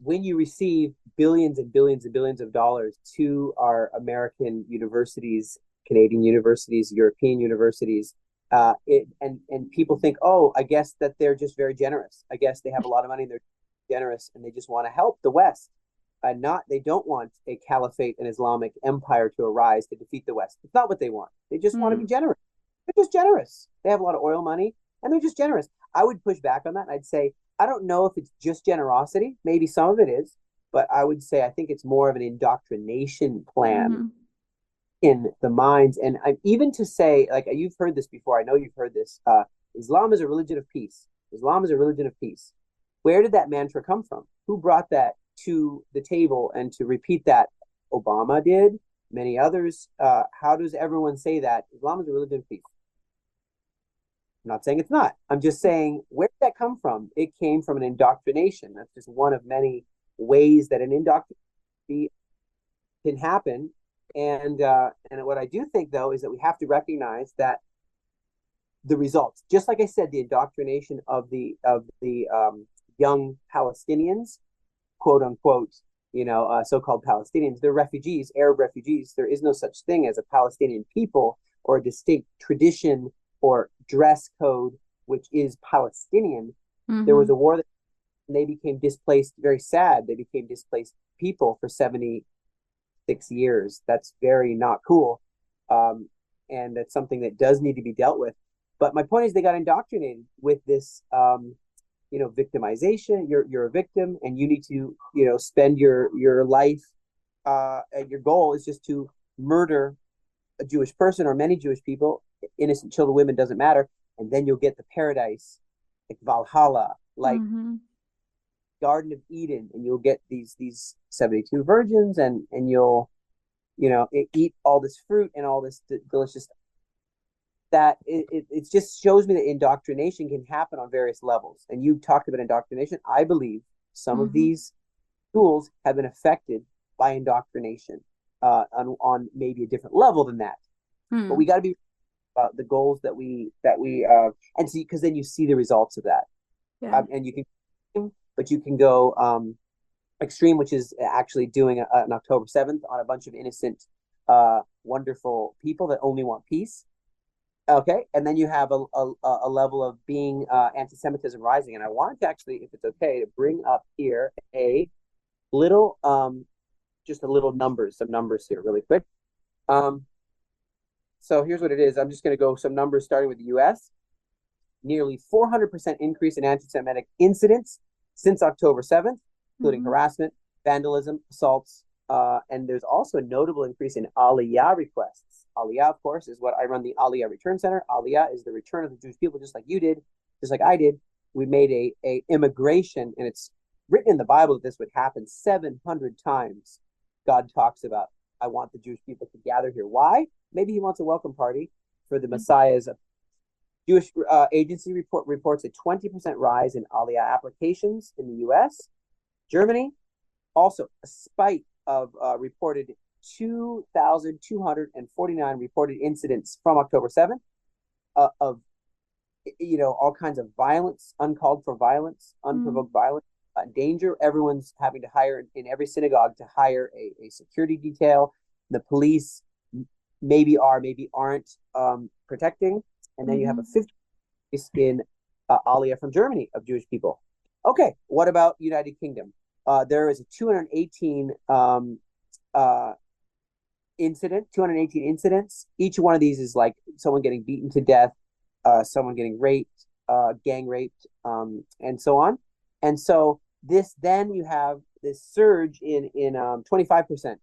when you receive billions and billions and billions of dollars to our American universities, Canadian universities, European universities, and people think, oh, I guess that they're just very generous. I guess they have a lot of money and they're generous and they just want to help the West. They don't want a caliphate and Islamic empire to arise to defeat the West. It's not what they want. They just want to be Mm, generous. They're just generous. They have a lot of oil money and they're just generous. I would push back on that. And I'd say, I don't know if it's just generosity. Maybe some of it is, but I would say I think it's more of an indoctrination plan Mm-hmm. in the minds. And even to say, like, you've heard this before. I know you've heard this. Islam is a religion of peace. Islam is a religion of peace. Where did that mantra come from? Who brought that to the table and to repeat that? Obama did, many others. How does everyone say that Islam is a religion of peace? I'm not saying it's not. I'm just saying, where did that come from? It came from an indoctrination. That's just one of many ways that an indoctrination can happen. And what I do think, though, is that we have to recognize that the results, just like I said, the indoctrination of the young Palestinians, quote unquote, so-called Palestinians, they're refugees, Arab refugees. There is no such thing as a Palestinian people or a distinct tradition or dress code, which is Palestinian. There was Mm-hmm. a war that they became displaced, very sad. They became displaced people for 76 years. That's very not cool. And that's something that does need to be dealt with. But my point is they got indoctrinated with this, victimization. You're a victim and you need to, spend your life, and your goal is just to murder a Jewish person or many Jewish people, innocent children, women, doesn't matter. And then you'll get the paradise, like Valhalla, like Mm-hmm. Garden of Eden, and you'll get these 72 virgins, and you'll, eat all this fruit and all this delicious stuff. That it just shows me that indoctrination can happen on various levels. And you talked about indoctrination. I believe some of Mm-hmm. these schools have been affected by indoctrination, on maybe a different level than that. But we Mm. got to be about the goals that we and see, because then you see the results of that. Yeah. And you can, but you can go extreme, which is actually doing an October 7th on a bunch of innocent, wonderful people that only want peace. Okay, and then you have a level of being anti-Semitism rising. And I wanted to actually, if it's okay, to bring up here a little, just a little numbers, some numbers here really quick. Um, so here's what it is. I'm just going to go some numbers starting with the U.S. Nearly 400% increase in anti-Semitic incidents since October 7th, including Mm-hmm. harassment, vandalism, assaults, and there's also a notable increase in Aliyah requests. Aliyah, of course, is what I run the Aliyah Return Center. Aliyah is the return of the Jewish people, just like you did, just like I did. We made a immigration, and it's written in the Bible that this would happen 700 times. God talks about, I want the Jewish people to gather here. Why? Maybe he wants a welcome party for the Messiah's. Jewish agency reports a 20% rise in Aliyah applications in the U.S. Germany, also a spike of reported 2,249 reported incidents from October 7th, of all kinds of violence, uncalled for violence, Mm. unprovoked violence, danger. Everyone's having to hire in every synagogue to hire a security detail. The police maybe are, maybe aren't protecting. And then you have Mm-hmm. a 50 in Aliyah from Germany of Jewish people. Okay, what about United Kingdom? There is a 218 218 incidents. Each one of these is like someone getting beaten to death, someone getting raped, gang raped, and so on. And so then you have this surge in 25%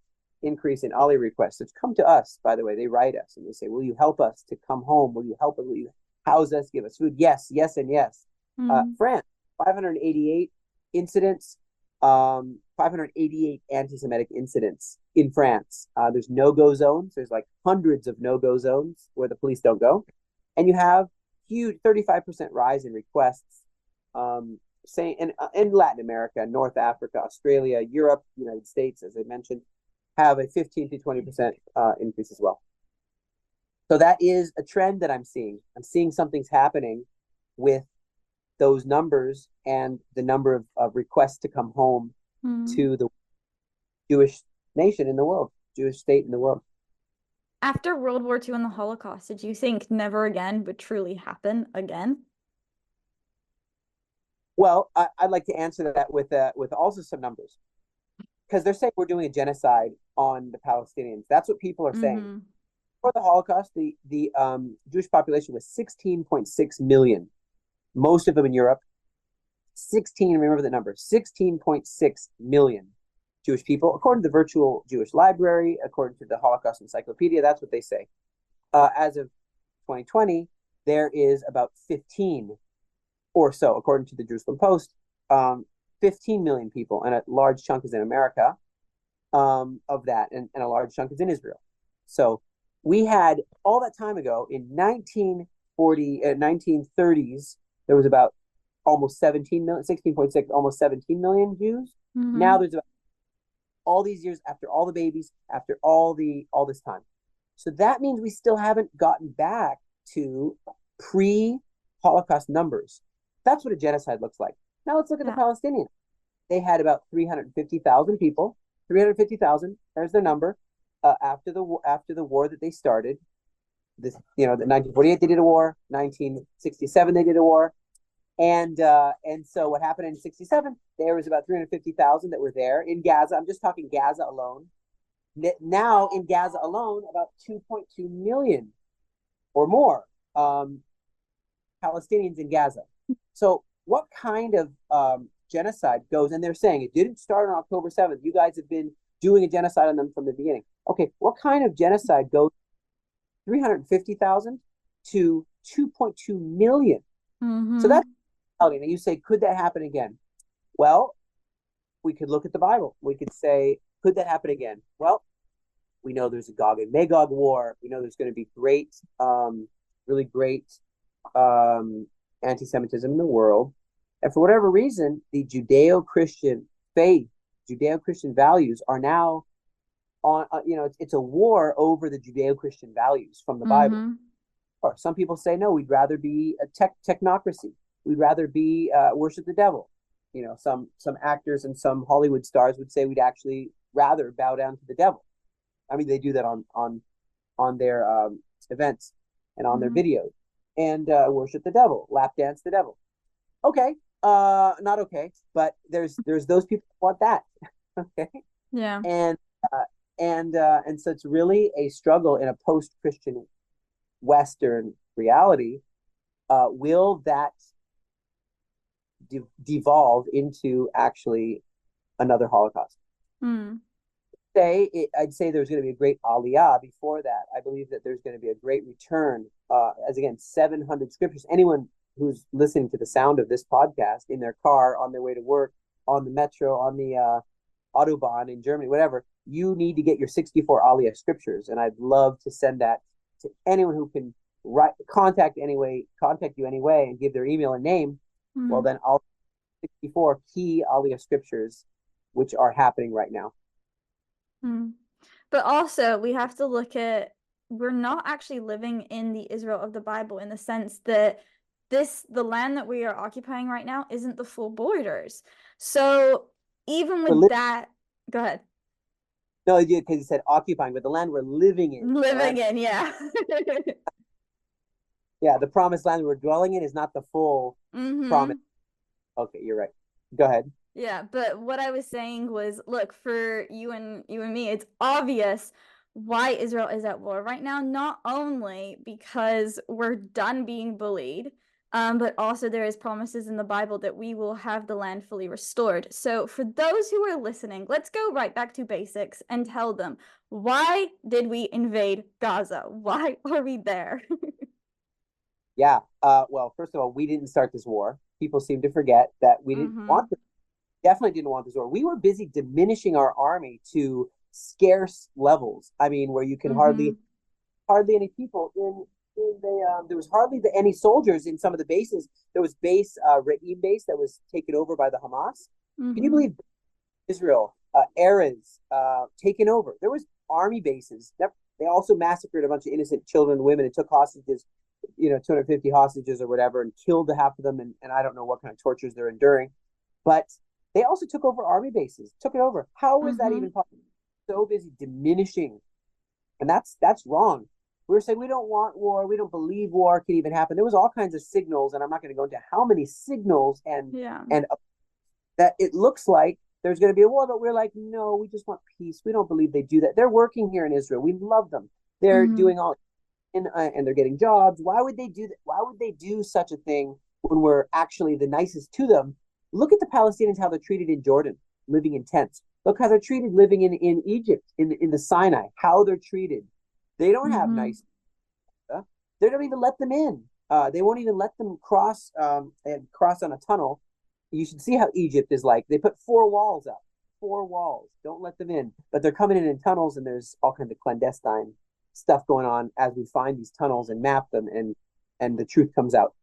increase in Aliyah requests. It's come to us, by the way. They write us and they say, "Will you help us to come home? Will you help us? Will you house us? Give us food?" Yes, yes, and yes. Mm. France, 588 incidents, 588 anti-Semitic incidents in France. There's no-go zones. There's like hundreds of no-go zones where the police don't go. And you have huge 35% rise in requests, saying in Latin America, North Africa, Australia, Europe, United States, as I mentioned, have a 15 to 20% increase as well. So that is a trend that I'm seeing. I'm seeing something's happening with those numbers and the number of requests to come home Mm. to the Jewish nation in the world, Jewish state in the world. After World War II and the Holocaust, did you think never again would truly happen again? Well, I'd like to answer that with also some numbers, because they're saying we're doing a genocide on the Palestinians. That's what people are saying. Mm-hmm. Before the Holocaust, the Jewish population was 16.6 million, most of them in Europe. 16, remember the number, 16.6 million. Jewish people. According to the Virtual Jewish Library, according to the Holocaust Encyclopedia, that's what they say. As of 2020, there is about 15 or so, according to the Jerusalem Post, 15 million people, and a large chunk is in America of that, and a large chunk is in Israel. So we had, all that time ago, in 1930s, there was about almost 17 million, 16.6, almost 17 million Jews. Mm-hmm. Now there's about, all these years, after all the babies, after all this time. So that means we still haven't gotten back to pre-Holocaust numbers. That's what a genocide looks like. Now let's look at the Palestinians. They had about 350,000 people. 350,000. There's their number. After the war that they started, the 1948 they did a war. 1967 they did a war, and so what happened in 67? There was about 350,000 that were there in Gaza. I'm just talking Gaza alone. Now in Gaza alone, about 2.2 million or more Palestinians in Gaza. So what kind of genocide goes? And they're saying it didn't start on October 7th. You guys have been doing a genocide on them from the beginning. Okay, what kind of genocide goes 350,000 to 2.2 million? Mm-hmm. So that's reality. Now you say, could that happen again? Well, we could look at the Bible. We could say, could that happen again? Well, we know there's a Gog and Magog war. We know there's going to be really great anti-Semitism in the world. And for whatever reason, the Judeo-Christian faith, Judeo-Christian values are now on, it's a war over the Judeo-Christian values from the Bible. Mm-hmm. Or some people say, no, we'd rather be a technocracy. We'd rather be worship the devil. Some actors and some Hollywood stars would say we'd actually rather bow down to the devil. I mean, they do that on their events and on their videos, and worship the devil, lap dance the devil. Okay, not okay, but there's those people who want that. Okay, yeah, and so it's really a struggle in a post-Christian Western reality. Will that devolve into actually another Holocaust? I'd say there's going to be a great aliyah before that. I believe that there's going to be a great return, as again, 700 scriptures. Anyone who's listening to the sound of this podcast in their car, on their way to work, on the metro, on the Autobahn in Germany, whatever, you need to get your 64 aliyah scriptures. And I'd love to send that to anyone who can contact you anyway and give their email and name. Well, then I'll 64 key aliyah scriptures, which are happening right now. But also, we have to look at, we're not actually living in the Israel of the Bible, in the sense that the land that we are occupying right now isn't the full borders. So even with that, go ahead. No, because you said occupying, but the land we're living in. Yeah. Yeah, the promised land we're dwelling in is not the full promise. Okay, you're right. Go ahead. Yeah, but what I was saying was, look, for you and me, it's obvious why Israel is at war right now, not only because we're done being bullied, but also there is promises in the Bible that we will have the land fully restored. So for those who are listening, let's go right back to basics and tell them, why did we invade Gaza? Why are we there? Yeah. Well, first of all, we didn't start this war. People seem to forget that we didn't want this. Definitely didn't want this war. We were busy diminishing our army to scarce levels. I mean, where you can hardly any people in there was hardly any soldiers in some of the bases. There was Re'im base that was taken over by the Hamas. Can you believe Israel, Erez, taken over? There was army bases. They also massacred a bunch of innocent children and women and took hostages, 250 hostages or whatever, and killed the half of them. And I don't know what kind of tortures they're enduring. But they also took over army bases, took it over. How was that even possible? So busy diminishing. And that's wrong. We were saying we don't want war. We don't believe war can even happen. There was all kinds of signals, and I'm not going to go into how many signals and that it looks like there's going to be a war, but we're like, no, we just want peace. We don't believe they do that. They're working here in Israel. We love them. They're doing all, and they're getting jobs. Why would they do that? Why would they do such a thing when we're actually the nicest to them? Look at the Palestinians, how they're treated in Jordan, living in tents. Look how they're treated living in Egypt, in the Sinai, how they're treated. They don't have Mm-hmm. nice, they don't even let them in. They won't even let them cross and cross on a tunnel. You should see how Egypt is like. They put four walls up, four walls. Don't let them in. But they're coming in tunnels, and there's all kinds of clandestine stuff going on as we find these tunnels and map them, and the truth comes out.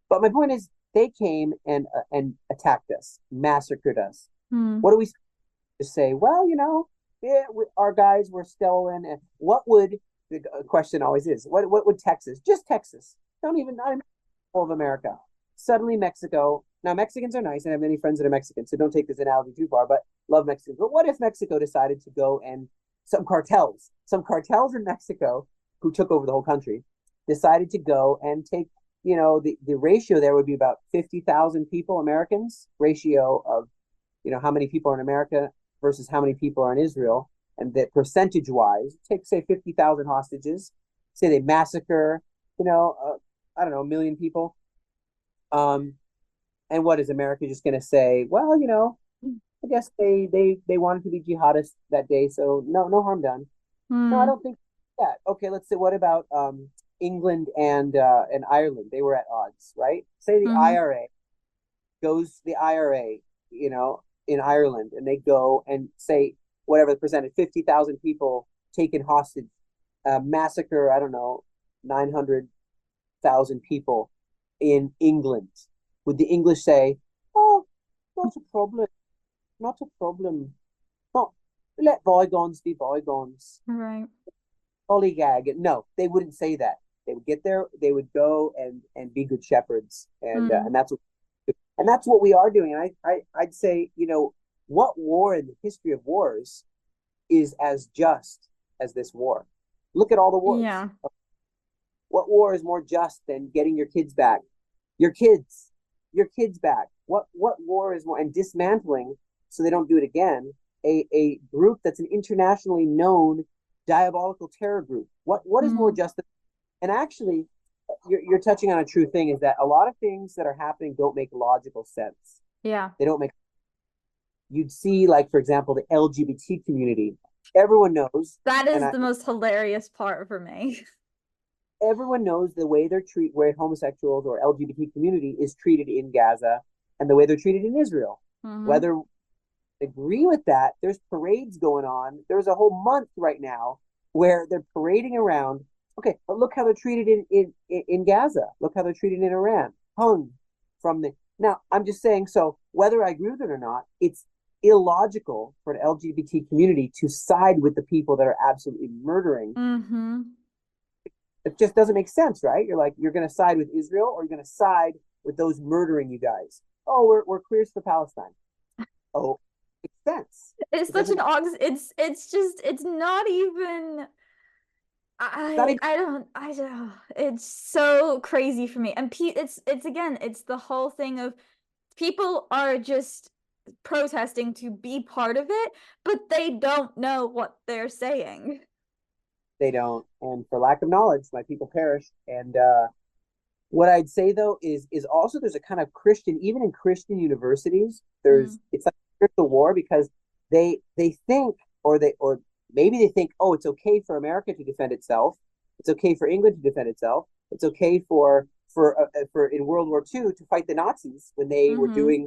But my point is, they came and attacked us, massacred us. Mm. What do we just say? Well, yeah, our guys were stolen. And what would the question always is? What would Texas? Just Texas. Don't even not even all of America. Suddenly Mexico. Now Mexicans are nice, and I have many friends that are Mexican, so don't take this analogy too far. But love Mexicans. But what if Mexico decided to go and some cartels in Mexico who took over the whole country decided to go and take the ratio there would be about 50,000 people, Americans, ratio of, how many people are in America versus how many people are in Israel. And that percentage wise, take, say, 50,000 hostages, say they massacre, I don't know, 1 million people. And what is America just going to say? Well, I guess they wanted to be jihadists that day. So no harm done. No, I Mm. don't think that. Okay, let's say, what about England and Ireland? They were at odds, right? Say Mm-hmm. the IRA, in Ireland, and they go and say whatever the percentage, 50,000 people taken hostage, massacre, I don't know, 900,000 people in England. Would the English say, "Oh, not a problem, not a problem, not let bygones be bygones"? Right. Pollygag. No, they wouldn't say that. They would get there. They would go and be good shepherds, Mm. and that's what we are doing. And I'd say, what war in the history of wars is as just as this war? Look at all the wars. Yeah. What war is more just than getting your kids back? Your kids back. What war is more, and dismantling so they don't do it again? A group that's an internationally known diabolical terror group. What is more Mm. just? And actually, you're touching on a true thing, is that a lot of things that are happening don't make logical sense. Yeah. They don't make. You'd see, like, for example, the LGBT community. Everyone knows, That and is the most hilarious part for me. everyone knows the way where homosexuals or LGBT community is treated in Gaza, and the way they're treated in Israel. Mm-hmm. Whether agree with that, there's parades going on. There's a whole month right now where they're parading around. Okay, but look how they're treated in Gaza. Look how they're treated in Iran. Hung from the now. I'm just saying. So whether I agree with it or not, it's illogical for an LGBT community to side with the people that are absolutely murdering. Mm-hmm. It just doesn't make sense, right? You're like, you're going to side with Israel, or you're going to side with those murdering you guys. Oh, we're queers for Palestine. Oh, it makes sense. It's It such an doesn't. ox. It's just it's not even. Not I even. I don't I don't. It's so crazy for me. And it's again it's the whole thing of people are just protesting to be part of it, but they don't know what they're saying. They don't, and for lack of knowledge, my people perish. And what I'd say though is also there's a kind of Christian, even in Christian universities, Mm. it's like a spiritual war, because they think, or maybe they think, oh, it's okay for America to defend itself, it's okay for England to defend itself, it's okay for in World War II to fight the Nazis when they were Mm-hmm. doing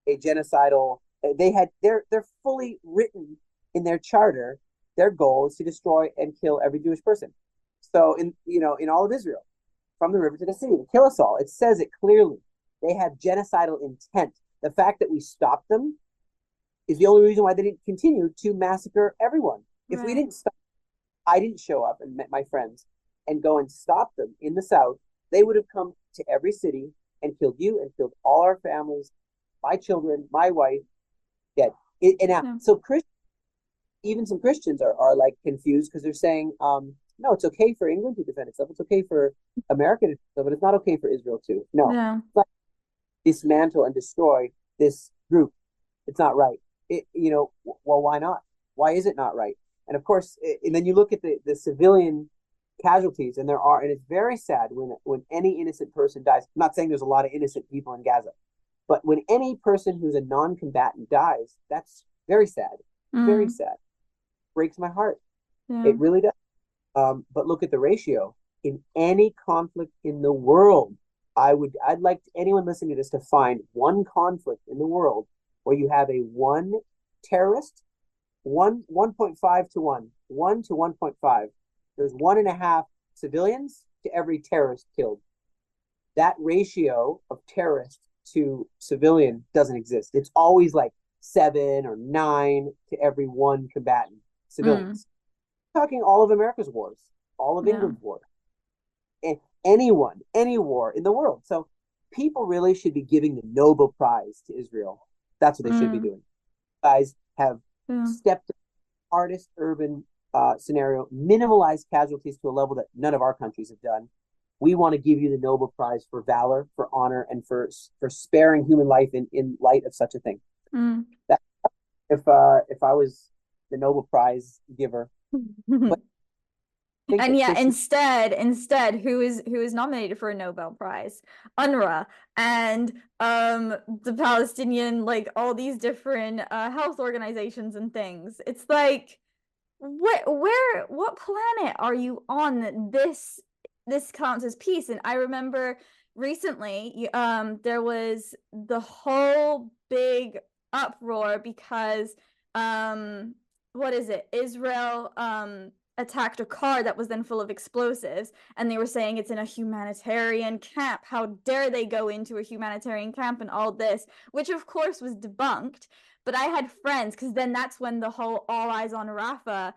a genocidal. They're fully written in their charter. Their goal is to destroy and kill every Jewish person. So in all of Israel, from the river to the sea, to kill us all. It says it clearly. They have genocidal intent. The fact that we stopped them is the only reason why they didn't continue to massacre everyone. If we Right. didn't stop, I didn't show up and met my friends and go and stop them in the South, they would have come to every city and killed you and killed all our families, my children, my wife, dead. And now, Yeah. so even some Christians are like confused, because they're saying, no, it's okay for England to defend itself. It's okay for America to defend itself, but it's not okay for Israel too. No, Yeah. it's not. Dismantle and destroy this group. It's not right. Well, why not? Why is it not right? And of course, and then you look at the civilian casualties, and and it's very sad when any innocent person dies. I'm not saying there's a lot of innocent people in Gaza, but when any person who's a non-combatant dies, that's very sad. Very Mm. sad. Breaks my heart. Yeah. It really does. But look at the ratio. In any conflict in the world, I'd like anyone listening to this to find one conflict in the world where you have a one terrorist, 1.5 to 1 to 1.5. There's 1.5 civilians to every terrorist killed. That ratio of terrorist to civilian doesn't exist. It's always like 7 or 9 to every one combatant, Mm. civilians. Talking all of America's wars, all of Yeah. England's wars, and anyone, any war in the world. So people really should be giving the Nobel Prize to Israel. That's what they should be Mm. doing. Guys have Yeah. stepped to the hardest urban scenario, minimalized casualties to a level that none of our countries have done. We want to give you the Nobel Prize for valor, for honor, and for sparing human life in light of such a thing. Mm. That if I was the Nobel Prize giver, but I think And that yeah, Christian. instead, who is nominated for a Nobel Prize? UNRWA and the Palestinian, like all these different health organizations and things. It's like what planet are you on? This counts as peace. And I remember recently, there was the whole big uproar because what is it? Israel attacked a car that was then full of explosives, and they were saying it's in a humanitarian camp. How dare they go into a humanitarian camp and all this, which of course was debunked. But I had friends, because then that's when the whole All Eyes on Rafah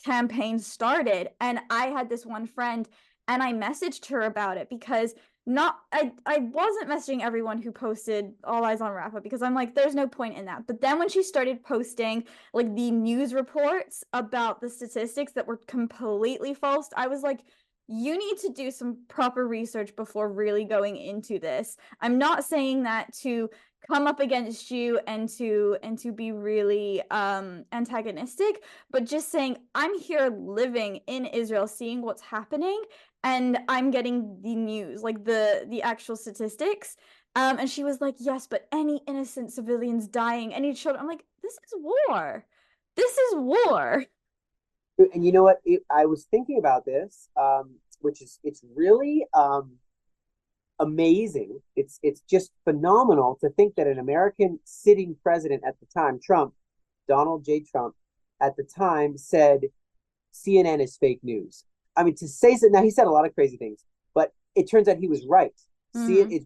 campaign started, and I had this one friend, and I messaged her about it because not I wasn't messaging everyone who posted All Eyes on Rafah, because I'm like, there's no point in that. But then when she started posting like the news reports about the statistics that were completely false, I was like, you need to do some proper research before really going into this. I'm not saying that to come up against you and to be really antagonistic, but just saying I'm here living in Israel, seeing what's happening, and I'm getting the news, like the actual statistics. And she was like, yes, but any innocent civilians dying, any children. I'm like, this is war. This is war. And you know what? I was thinking about this, which is it's really amazing. It's just phenomenal to think that an American sitting president at the time, Trump, Donald J. Trump, at the time said CNN is fake news. I mean, to say so now, he said a lot of crazy things, but it turns out he was right. See it, Mm-hmm.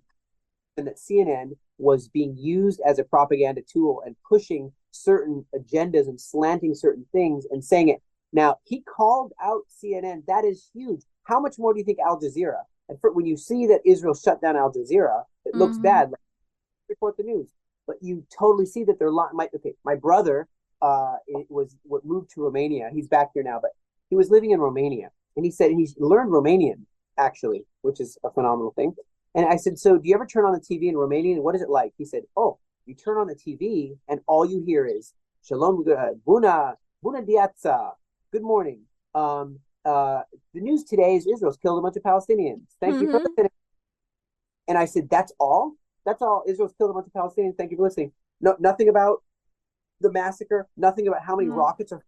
and that CNN was being used as a propaganda tool and pushing certain agendas and slanting certain things and saying it. Now, he called out CNN. That is huge. How much more do you think Al Jazeera? And when you see that Israel shut down Al Jazeera, it looks Mm-hmm. bad. Like, report the news, but you totally see that they're lying. My brother, it was what moved to Romania. He's back here now, but he was living in Romania, and he said he's learned Romanian actually, which is a phenomenal thing. And I said, so do you ever turn on the TV in Romanian? And what is it like? He said, oh, you turn on the TV and all you hear is Shalom, bună diața, good morning. The news today is Israel's killed a bunch of Palestinians. Thank you for Mm-hmm. listening. And I said, that's all? That's all? Israel's killed a bunch of Palestinians. Thank you for listening. No, nothing about the massacre, nothing about how many Mm-hmm. rockets are,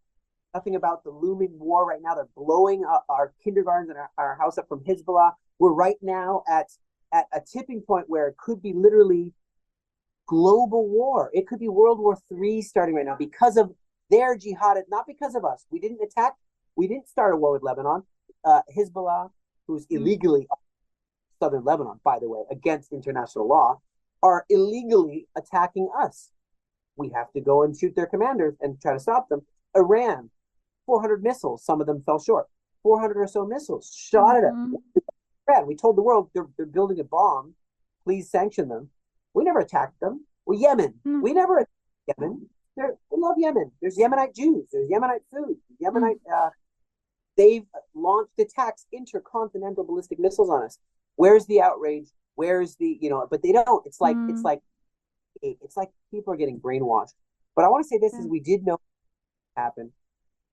nothing about the looming war right now. They're blowing our kindergartens and our house up from Hezbollah. We're right now at a tipping point where it could be literally global war. It could be World War III starting right now because of their jihad, not because of us. We didn't start a war with Lebanon. Hezbollah, who's illegally southern Lebanon, by the way, against international law, are illegally attacking us. We have to go and shoot their commanders and try to stop them. Iran, 400 missiles. Some of them fell short. 400 or so missiles shot at us. Mm-hmm. We told the world they're building a bomb. Please sanction them. We never attacked them. Well, Yemen. Mm-hmm. We never attacked Yemen. We love Yemen. There's Yemenite Jews. There's Yemenite food. Yemenite. They've launched attacks, intercontinental ballistic missiles on us. Where's the outrage? Where's the But they don't. It's like people are getting brainwashed. But I want to say this: is we did know happen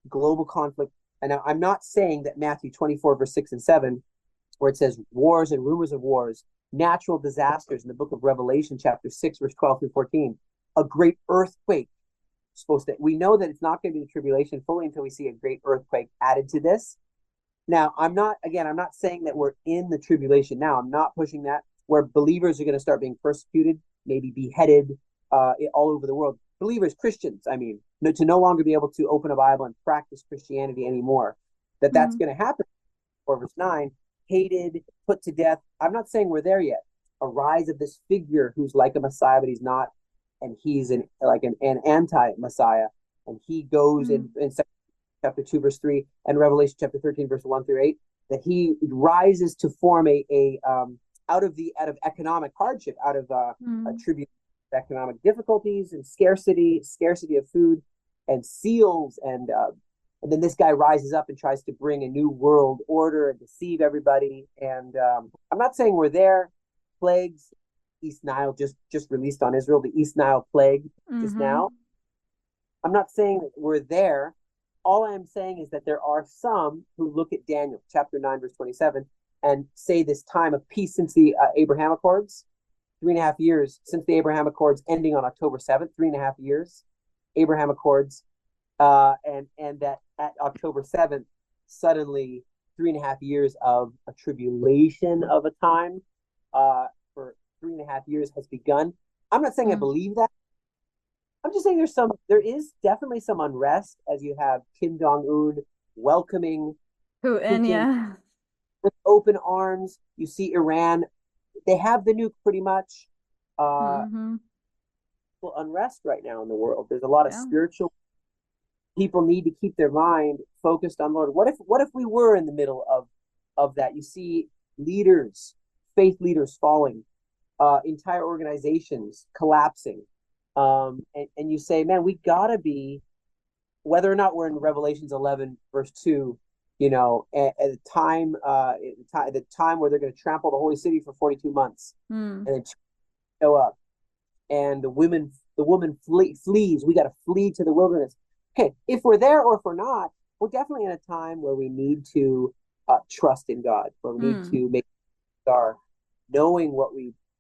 global conflict, and now I'm not saying that Matthew 24 verse 6 and 7, where it says wars and rumors of wars, natural disasters in the book of Revelation chapter 6 verse 12 through 14, a great earthquake, we know that it's not going to be the tribulation fully until we see a great earthquake added to this. Now, I'm not saying that we're in the tribulation now. I'm not pushing that, where believers are going to start being persecuted, maybe beheaded all over the world. Believers, Christians, I mean, to no longer be able to open a Bible and practice Christianity anymore. That's going to happen. 4 verse 9, hated, put to death. I'm not saying we're there yet. A rise of this figure who's like a Messiah, but he's not, and he's an anti-Messiah, and he goes in chapter 2 verse 3 and Revelation chapter 13 verse 1 through 8, that he rises to form a out of economic hardship, out of a tribute economic difficulties and scarcity of food and seals, and then this guy rises up and tries to bring a new world order and deceive everybody. And I'm not saying we're there. Plagues, East Nile just released on Israel, the East Nile plague just now. I'm not saying that we're there. All I'm saying is that there are some who look at Daniel chapter 9 verse 27 and say this time of peace since the Abraham Accords, 3.5 years since the Abraham Accords ending on October 7th, 3.5 years, Abraham Accords, and that at October 7th, suddenly 3.5 years of a tribulation of a time for 3.5 years has begun. I'm not saying I believe that. I'm just saying there is definitely some unrest as you have Kim Jong-un welcoming Putin with open arms. You see Iran, they have the nuke pretty much. Unrest right now in the world. There's a lot of spiritual people need to keep their mind focused on Lord. What if we were in the middle of that? You see leaders, faith leaders falling, entire organizations collapsing. And you say, man, we gotta be, whether or not we're in Revelations 11 verse 2, at the time where they're going to trample the holy city for 42 months, and then show up, and the woman flees. We got to flee to the wilderness. Okay, if we're there or if we're not, we're definitely in a time where we need to trust in God, where we need to make our knowing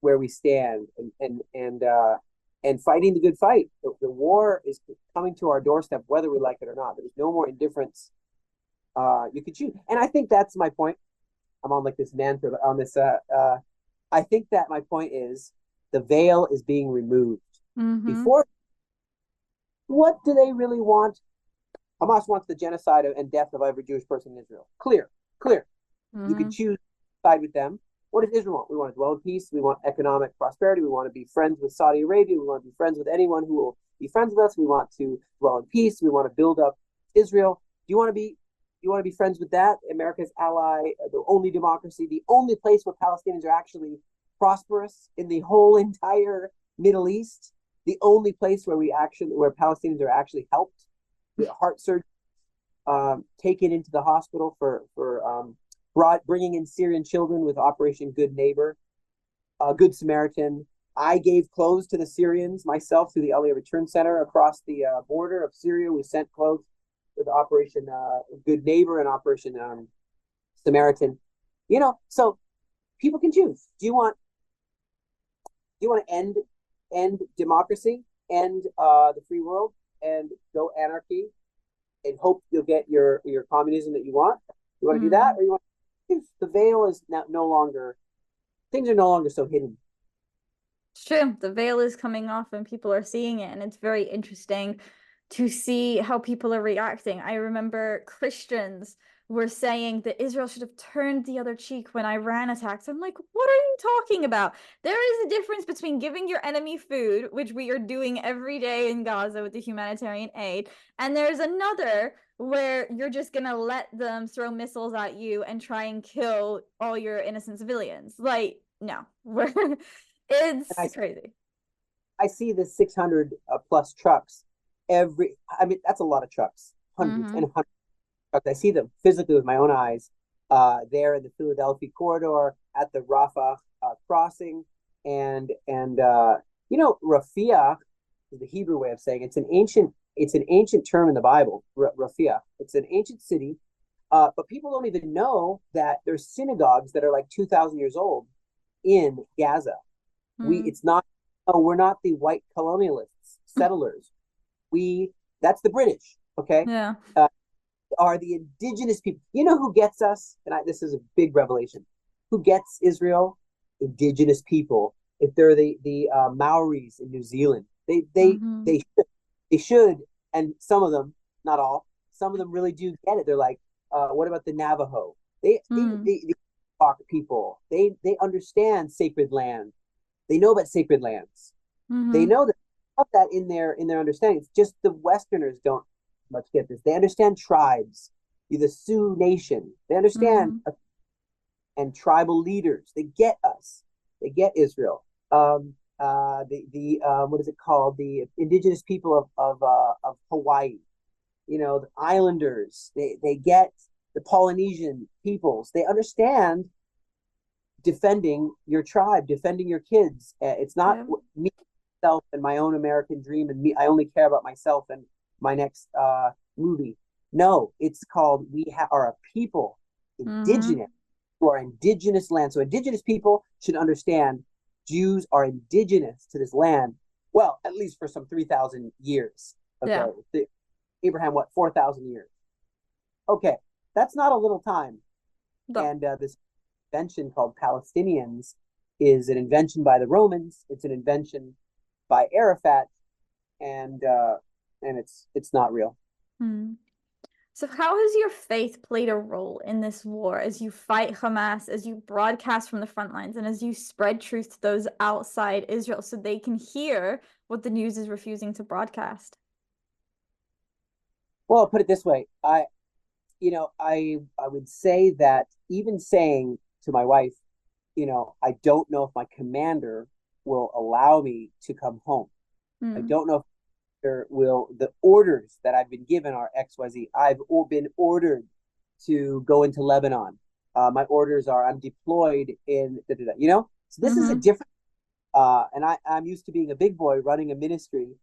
where we stand, and fighting the good fight. The war is coming to our doorstep, whether we like it or not. There's no more indifference. You could choose, and I think that's my point. I'm on like this mantra on this. I think that my point is the veil is being removed. Before, what do they really want? Hamas wants the genocide and death of every Jewish person in Israel. Clear. You can choose to side with them. What does Israel want? We want to dwell in peace. We want economic prosperity. We want to be friends with Saudi Arabia. We want to be friends with anyone who will be friends with us. We want to dwell in peace. We want to build up Israel. Do you want to be friends with that? America's ally, the only democracy, the only place where Palestinians are actually prosperous in the whole entire Middle East, the only place where Palestinians are actually helped, the heart surgery, taken into the hospital for bringing in Syrian children with Operation Good Neighbor, Good Samaritan. I gave clothes to the Syrians myself through the Aliyah Return Center across the border of Syria. We sent clothes with Operation Good Neighbor and Operation Samaritan. So people can choose. Do you want to end democracy, end the free world, and go anarchy, and hope you'll get your communism that you want? You want to do that, or you want? The veil is no longer. Things are no longer so hidden. It's true. The veil is coming off, and people are seeing it, and it's very interesting to see how people are reacting. I remember Christians were saying that Israel should have turned the other cheek when Iran attacked. I'm like, what are you talking about? There is a difference between giving your enemy food, which we are doing every day in Gaza with the humanitarian aid, and there's another where you're just gonna let them throw missiles at you and try and kill all your innocent civilians. Like, no. It's crazy. I see the 600 plus trucks that's a lot of trucks, hundreds and hundreds of trucks. I see them physically with my own eyes there in the Philadelphia corridor at the Rafah crossing, and Rafiah is the Hebrew way of saying it's an ancient term in the Bible. Rafiah, it's an ancient city, but people don't even know that there's synagogues that are like 2,000 years old in Gaza. We're not the white colonialists, settlers. That's the British, okay? Yeah. Are the indigenous people. You know who gets us? And this is a big revelation. Who gets Israel? Indigenous people. If they're the Maoris in New Zealand, Mm-hmm. they should, and some of them, not all, some of them really do get it. They're like, what about the Navajo? Mm. The Ewok people. They understand sacred land. They know about sacred lands. They Mm-hmm. know that in their understanding. It's just the Westerners don't much get this. They understand tribes, the Sioux Nation. They understand Mm-hmm. and tribal leaders. They get us. They get Israel. The what is it called? The indigenous people of Hawaii. You know, the islanders. They get the Polynesian peoples. They understand defending your tribe, defending your kids. It's not Yeah. me, myself, and my own American dream, and me. I only care about myself and my next movie. No, it's called are a people, Mm-hmm. indigenous, who are indigenous land. So indigenous people should understand Jews are indigenous to this land. Well, at least for some 3,000 years. Yeah. Okay, Abraham, what, 4,000 years? Okay, that's not a little time. No. And this invention called Palestinians is an invention by the Romans. It's an invention by Arafat, and it's not real. Mm. So how has your faith played a role in this war as you fight Hamas, as you broadcast from the front lines, and as you spread truth to those outside Israel so they can hear what the news is refusing to broadcast? Well, I'll put it this way. I would say that even saying to my wife, I don't know if my commander will allow me to come home. I Mm. don't know if the orders that I've been given are XYZ. I've been ordered to go into Lebanon. My orders are I'm deployed in da, da, da, So this is a Mm-hmm. different and I'm used to being a big boy running a ministry,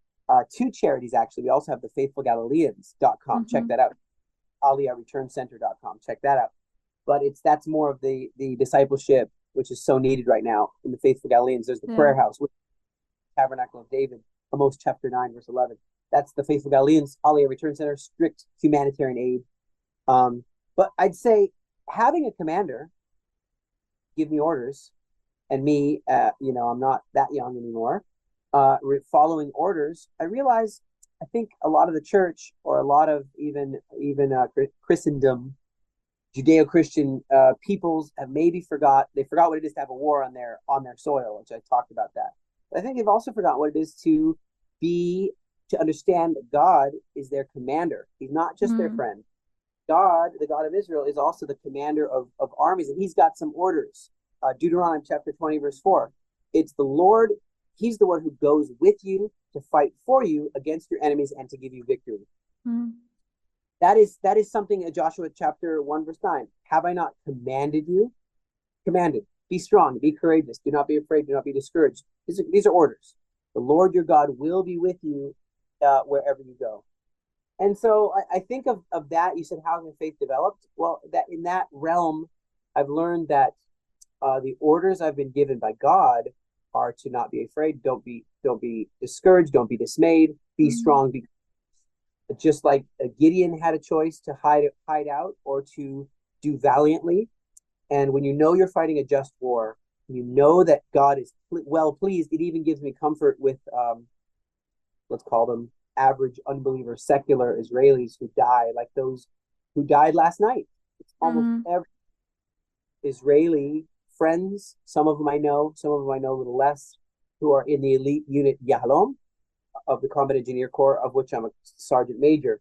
two charities actually. We also have the faithfulgalileans.com. Check Mm-hmm. that out. AliyaReturnCenter.com. Check that out. But that's more of the discipleship, which is so needed right now in the Faithful Galileans. There's the Yeah. prayer house, Tabernacle of David, Amos chapter 9, verse 11. That's the Faithful Galileans, Aliyah Return Center, strict humanitarian aid. But I'd say having a commander give me orders, and me, I'm not that young anymore, following orders, I realize I think a lot of the church, or a lot of even Christendom, Judeo-Christian peoples have maybe forgot what it is to have a war on their soil, which I talked about that. But I think they've also forgotten what it is to understand that God is their commander. He's not just their Mm. friend. God, the God of Israel, is also the commander of armies, and he's got some orders. Deuteronomy chapter 20, verse 4. It's the Lord, he's the one who goes with you to fight for you against your enemies and to give you victory. Mm. That is something in Joshua chapter 1, verse 9. Have I not commanded you? Commanded. Be strong, be courageous, do not be afraid, do not be discouraged. These are orders. The Lord your God will be with you wherever you go. And so I think of that. You said, how has my faith developed? Well, that in that realm, I've learned that the orders I've been given by God are to not be afraid, don't be discouraged, don't be dismayed, be Mm. strong. Just like Gideon had a choice to hide out or to do valiantly. And when you know you're fighting a just war, you know that God is well pleased. It even gives me comfort with let's call them average unbelievers, secular Israelis who die, like those who died last night. It's almost Mm. every Israeli friends. Some of them I know, some of them I know a little less, who are in the elite unit YaHaalom of the Combat Engineer Corps, of which I'm a sergeant major,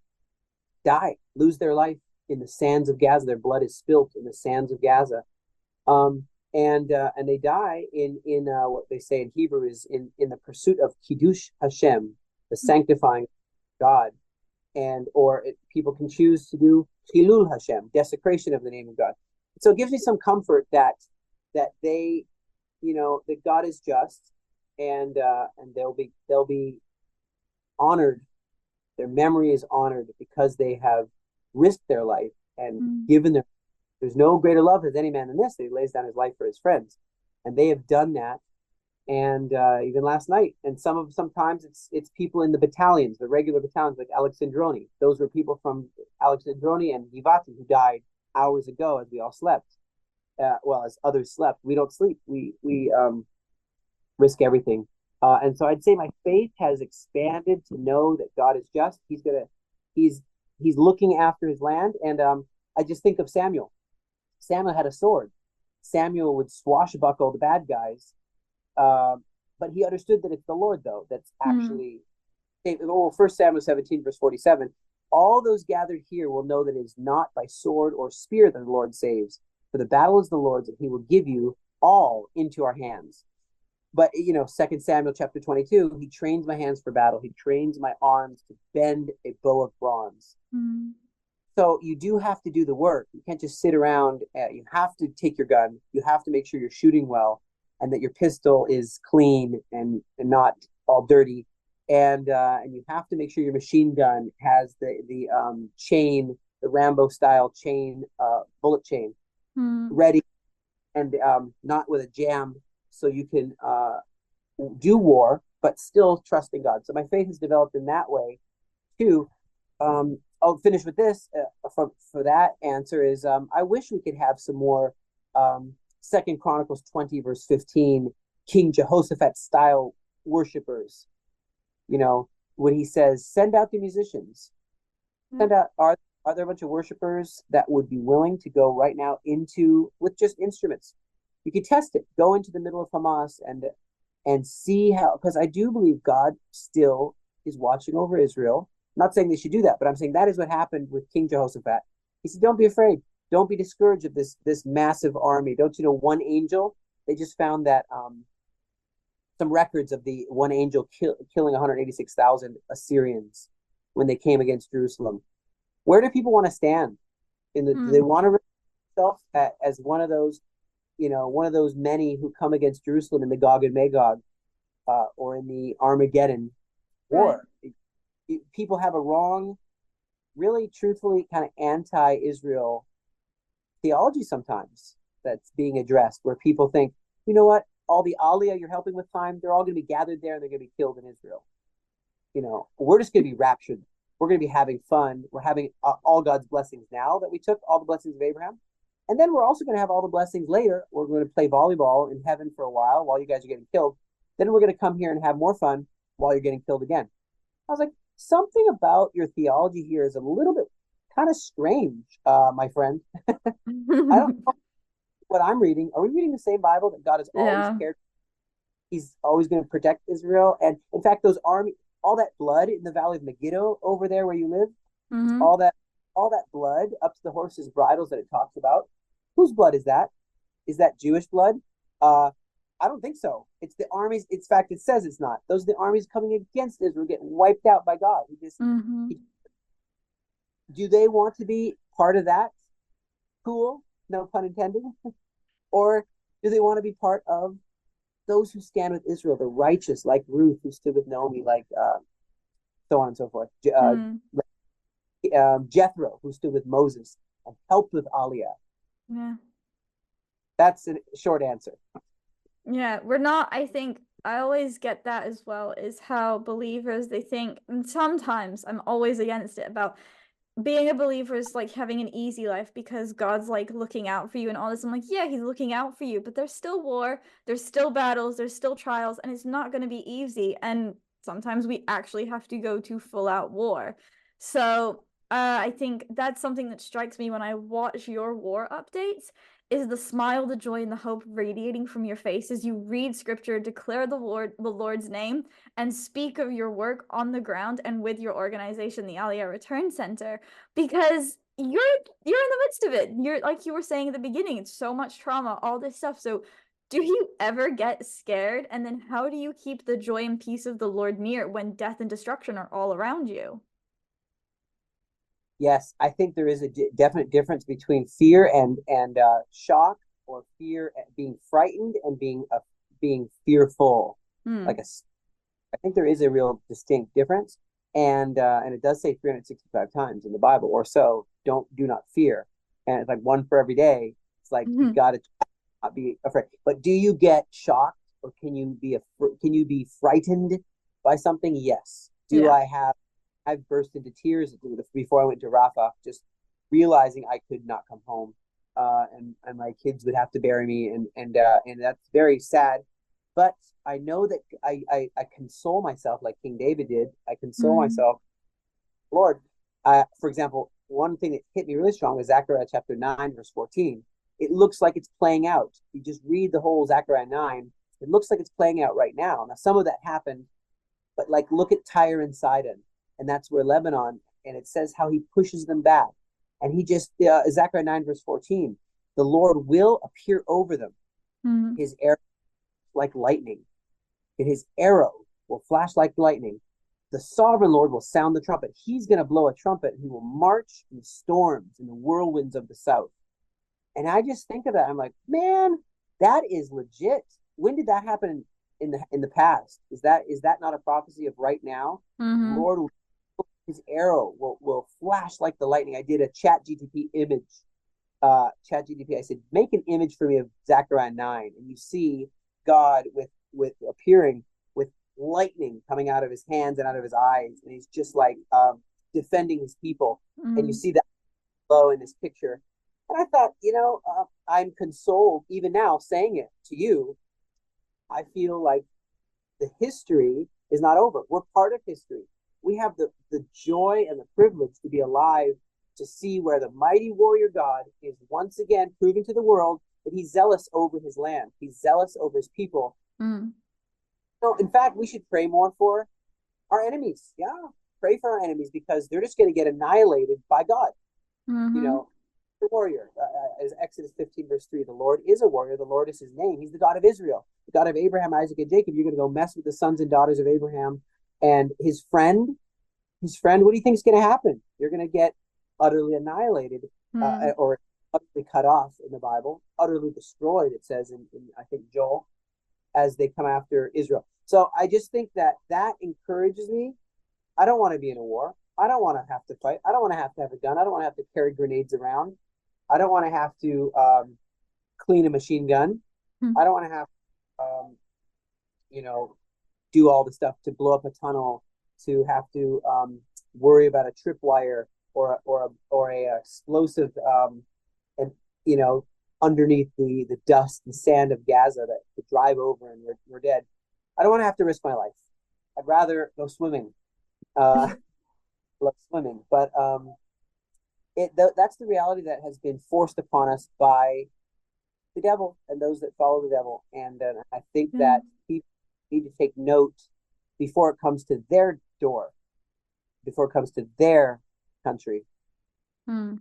die, lose their life in the sands of Gaza. Their blood is spilt in the sands of Gaza. And they die in what they say in Hebrew is in the pursuit of Kiddush Hashem, the sanctifying God, and people can choose to do Chilul Hashem, desecration of the name of God. So it gives me some comfort that they, that God is just, and they'll be honored. Their memory is honored because they have risked their life and Mm. given their. There's no greater love as any man than this, that he lays down his life for his friends. And they have done that. and even last night. And sometimes it's people in the battalions, the regular battalions, like Alexandroni. Those were people from Alexandroni and Givati who died hours ago as we all slept. Well, as others slept. We don't sleep. We risk everything. And so I'd say my faith has expanded to know that God is just. He's he's looking after his land. And I just think of Samuel. Samuel had a sword. Samuel would swashbuckle the bad guys, but he understood that it's the Lord, though, that's actually. Well, 1 Samuel 17, verse 47. All those gathered here will know that it is not by sword or spear that the Lord saves, for the battle is the Lord's, and he will give you all into our hands. But, 2 Samuel chapter 22, he trains my hands for battle. He trains my arms to bend a bow of bronze. So you do have to do the work. You can't just sit around. You have to take your gun. You have to make sure you're shooting well and that your pistol is clean and not all dirty. And you have to make sure your machine gun has the chain, the Rambo style chain, bullet chain ready, and not with a jam, so you can do war, but still trust in God. So my faith has developed in that way too. I'll finish with this. For that answer is I wish we could have some more 2 Chronicles 20 verse 15 King Jehoshaphat style worshipers. When he says, send out the musicians, are there a bunch of worshipers that would be willing to go right now with just instruments? You could test it. Go into the middle of Hamas and see how, because I do believe God still is watching over Israel. I'm not saying they should do that, but I'm saying that is what happened with King Jehoshaphat. He said, don't be afraid. Don't be discouraged of this massive army. Don't you know one angel? They just found that some records of the one angel killing 186,000 Assyrians when they came against Jerusalem. Where do people want to stand? Do they want to represent themselves as one of those many who come against Jerusalem in the Gog and Magog, or in the Armageddon war? Right. People have a wrong, really truthfully kind of anti-Israel theology sometimes that's being addressed, where people think, you know what, all the Aliyah you're helping with time, they're all going to be gathered there and they're going to be killed in Israel. We're just going to be raptured. We're going to be having fun. We're having all God's blessings now that we took, all the blessings of Abraham. And then we're also going to have all the blessings later. We're going to play volleyball in heaven for a while you guys are getting killed. Then we're going to come here and have more fun while you're getting killed again. I was like, something about your theology here is a little bit kind of strange, my friend. I don't know what I'm reading. Are we reading the same Bible that God has always cared? He's always going to protect Israel. And in fact, all that blood in the valley of Megiddo over there where you live, all that blood up to the horses' bridles that it talks about. Whose blood is that? Is that Jewish blood? I don't think so. It's the armies. In fact, it says it's not. Those are the armies coming against Israel, getting wiped out by God. Do they want to be part of that? Cool, no pun intended. Or do they want to be part of those who stand with Israel, the righteous, like Ruth, who stood with Naomi, like so on and so forth. Jethro, who stood with Moses and helped with Aliyah. Yeah. That's a short answer. Yeah, we're not, I think, I always get that as well, is how believers, they think, and sometimes I'm always against it, about being a believer is like having an easy life because God's like looking out for you and all this. I'm like, yeah, he's looking out for you, but there's still war, there's still battles, there's still trials, and it's not going to be easy. And sometimes we actually have to go to full out war. So I think that's something that strikes me when I watch your war updates, is the smile, the joy, and the hope radiating from your face as you read scripture, declare the Lord's name, and speak of your work on the ground and with your organization, the Aliyah Return Center, because you're in the midst of it. You're, like you were saying at the beginning, it's so much trauma, all this stuff. So do you ever get scared? And then how do you keep the joy and peace of the Lord near when death and destruction are all around you? Yes, I think there is a definite difference between fear and shock, or fear, being frightened, and being fearful. I think there is a real distinct difference, and it does say 365 times in the Bible or so, do not fear, and it's like one for every day. It's like you got to not be afraid. But do you get shocked or can you be frightened by something? Yes. Do Yeah. I have I've burst into tears before I went to Rafah, just realizing I could not come home, and my kids would have to bury me, and that's very sad. But I know that I console myself like King David did. I console Mm. myself, Lord. For example, one thing that hit me really strong was Zechariah chapter 9, verse 14. It looks like it's playing out. You just read the whole Zechariah 9. It looks like it's playing out right now. Now, some of that happened, but like look at Tyre and Sidon, and that's where Lebanon, and it says how he pushes them back. And he just, Zechariah 9, verse 14, the Lord will appear over them. Mm. His arrow like lightning, and his arrow will flash like lightning. The sovereign Lord will sound the trumpet. He's going to blow a trumpet, and he will march in the storms and the whirlwinds of the south. And I just think of that. I'm like, man, that is legit. When did that happen in the past? Is that not a prophecy of right now? Mm-hmm. Lord, his arrow will flash like the lightning. I did a Chat GTP image. Chat GTP. I said, make an image for me of Zechariah 9, and you see God with appearing with lightning coming out of his hands and out of his eyes, and he's just like defending his people. And you Mm. see that below in this picture. And I thought, I'm consoled even now saying it to you. I feel like the history is not over. We're part of history. We have the joy and the privilege to be alive to see where the mighty warrior God is once again proving to the world that he's zealous over his land. He's zealous over his people. Mm. No, in fact, we should pray more for our enemies. Yeah, pray for our enemies because they're just going to get annihilated by God. You Mm-hmm. know, the warrior, as Exodus 15, verse 3, the Lord is a warrior. The Lord is his name. He's the God of Israel, the God of Abraham, Isaac, and Jacob. You're going to go mess with the sons and daughters of Abraham and his friend. What do you think is going to happen? You're going to get utterly annihilated, Mm. or utterly cut off in the Bible, utterly destroyed, it says in I think, Joel, as they come after Israel. So I just think that encourages me. I don't want to be in a war. I don't want to have to fight. I don't want to have a gun. I don't want to have to carry grenades around. I don't want to have to clean a machine gun. I Mm. don't want to have, um, you know, do all the stuff to blow up a tunnel, to have to worry about a tripwire or a explosive, and underneath the dust and sand of Gaza that to drive over and we're dead. I don't want to have to risk my life. I'd rather go swimming. Love swimming, but that's the reality that has been forced upon us by the devil and those that follow the devil. And I think Yeah. that people need to take note before it comes to their door, before it comes to their country. Mm.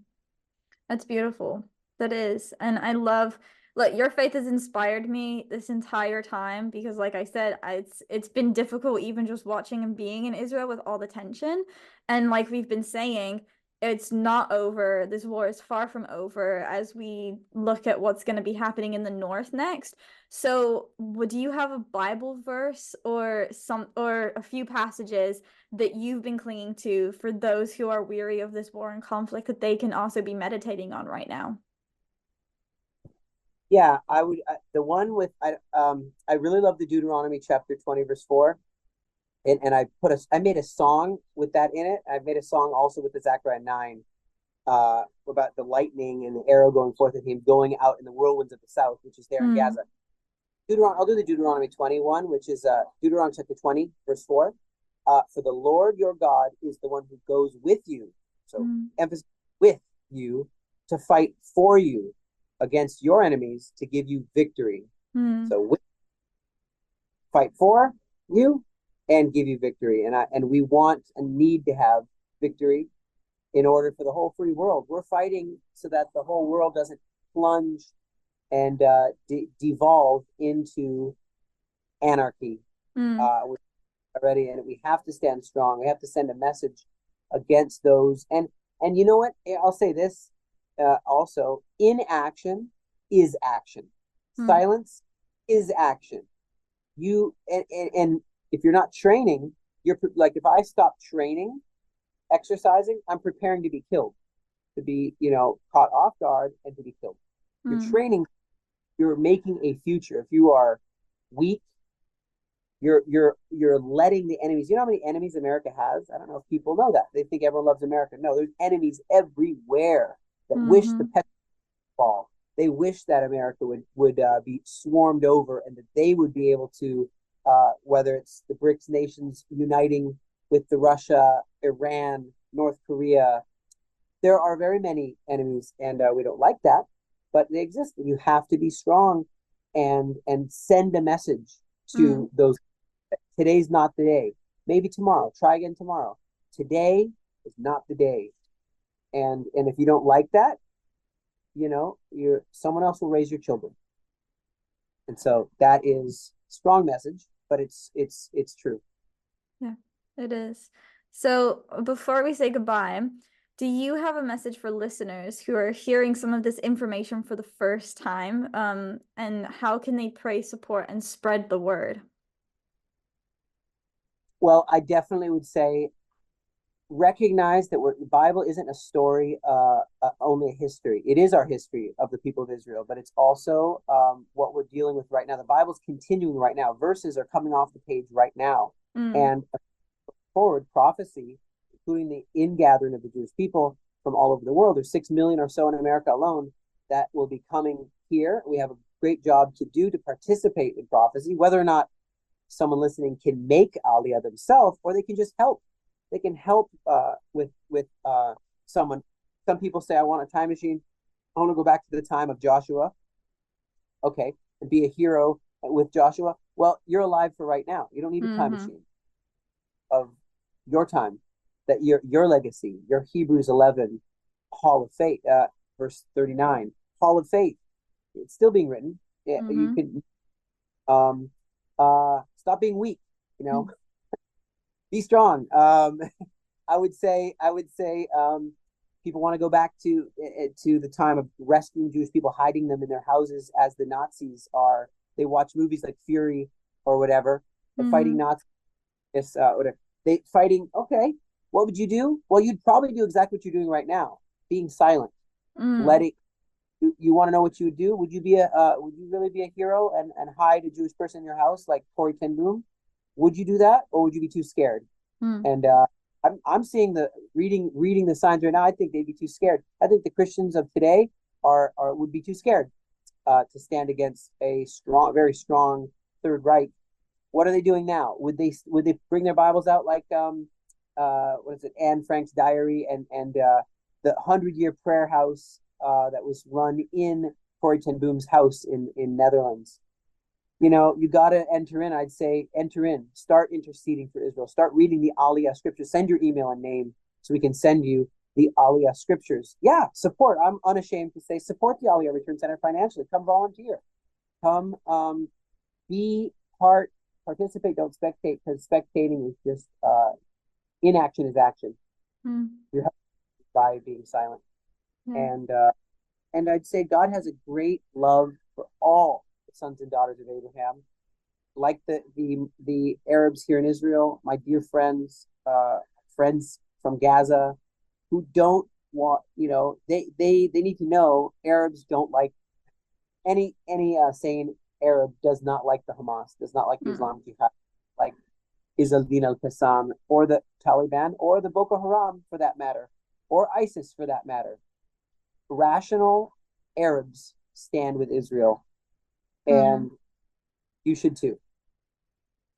That's beautiful. That is. And I love, look, your faith has inspired me this entire time because like I said, it's been difficult even just watching and being in Israel with all the tension. And like we've been saying, it's not over. This war is far from over as we look at what's going to be happening in the north next. So, do you have a Bible verse or a few passages that you've been clinging to for those who are weary of this war and conflict that they can also be meditating on right now? Yeah, I would. The one with I really love the Deuteronomy chapter 20 verse 4, and I made a song with that in it. I made a song also with the Zechariah 9, about the lightning and the arrow going forth and him going out in the whirlwinds of the south, which is there in Mm. Gaza. I'll do the Deuteronomy 21, which is Deuteronomy chapter 20 verse 4. For the Lord your God is the one who goes with you. So Mm. emphasis, with you, to fight for you against your enemies, to give you victory. Mm. So fight for you and give you victory. And we want and need to have victory in order for the whole free world. We're fighting so that the whole world doesn't plunge and devolve into anarchy. Mm. We're already, and we have to stand strong. We have to send a message against those. And you know what? I'll say this also: inaction is action. Mm. Silence is action. And if you're not training, you're like, if I stop training, exercising, I'm preparing to be killed, to be caught off guard and to be killed. You're Mm. training. You're making a future. If you are weak You're letting the enemies. You know how many enemies America has? I don't know if people know that. They think everyone loves America. No, there's enemies everywhere that wish the Mm-hmm. pet fall. They wish that America would be swarmed over, and that they would be able to, whether it's the BRICS nations uniting with the Russia, Iran, North Korea. There are very many enemies, and we don't like that, but they exist. And you have to be strong and send a message Mm. to those. Today's not the day. Maybe tomorrow. Try again tomorrow. Today is not the day. And if you don't like that, you're someone else will raise your children. And so that is strong message, but it's true. Yeah, it is. So before we say goodbye, do you have a message for listeners who are hearing some of this information for the first time? And how can they pray, support, and spread the word? Well, I definitely would say recognize that the Bible isn't a story, only a history. It is our history of the people of Israel, but it's also what we're dealing with right now. The Bible's continuing right now. Verses are coming off the page right now, Mm. and forward prophecy, including the ingathering of the Jewish people from all over the world. There's 6 million or so in America alone that will be coming here. We have a great job to do to participate in prophecy, whether or not someone listening can make Aliyah themselves, or they can just help. They can help with someone. Some people say, I want a time machine. I want to go back to the time of Joshua. Okay, and be a hero with Joshua. Well, you're alive for right now. You don't need a time Mm-hmm. machine of your time, that your legacy, your Hebrews 11 Hall of Faith, verse 39, Hall of Faith. It's still being written. Yeah, you Mm-hmm. can stop being weak. You know, be strong. I would say people want to go back to the time of rescuing Jewish people, hiding them in their houses as the Nazis are. They watch movies like Fury or whatever. They're fighting Mm-hmm. Nazis. Whatever. They fighting. Okay, what would you do? Well, you'd probably do exactly what you're doing right now, being silent, Mm. letting. You want to know what you would do? Would you really be a hero and hide a Jewish person in your house like Corey Ten Boom? Would you do that, or would you be too scared? Mm. And I'm seeing the reading the signs right now. I think they'd be too scared. I think the Christians of today are would be too scared to stand against a very strong Third Reich. What are they doing now? Would they bring their Bibles out like what is it, Anne Frank's diary and the 100-year prayer house that was run in Corrie ten Boom's house in Netherlands? You got to enter in. I'd say enter in. Start interceding for Israel. Start reading the Aliyah scriptures. Send your email and name so we can send you the Aliyah scriptures. Yeah, support. I'm unashamed to say support the Aliyah Return Center financially. Come volunteer. Come be participate, don't spectate, because spectating is just inaction is action. Mm. You're helping by being silent. Yeah. And I'd say God has a great love for all the sons and daughters of Abraham, like the Arabs here in Israel, my dear friends from Gaza, who don't want, they need to know Arabs don't like any sane Arab does not like the Hamas, does not like the Mm. Islamic Jihad, like Izzeldin al-Qassam or the Taliban or the Boko Haram for that matter, or ISIS for that matter. Rational Arabs stand with Israel, Mm. and you should too.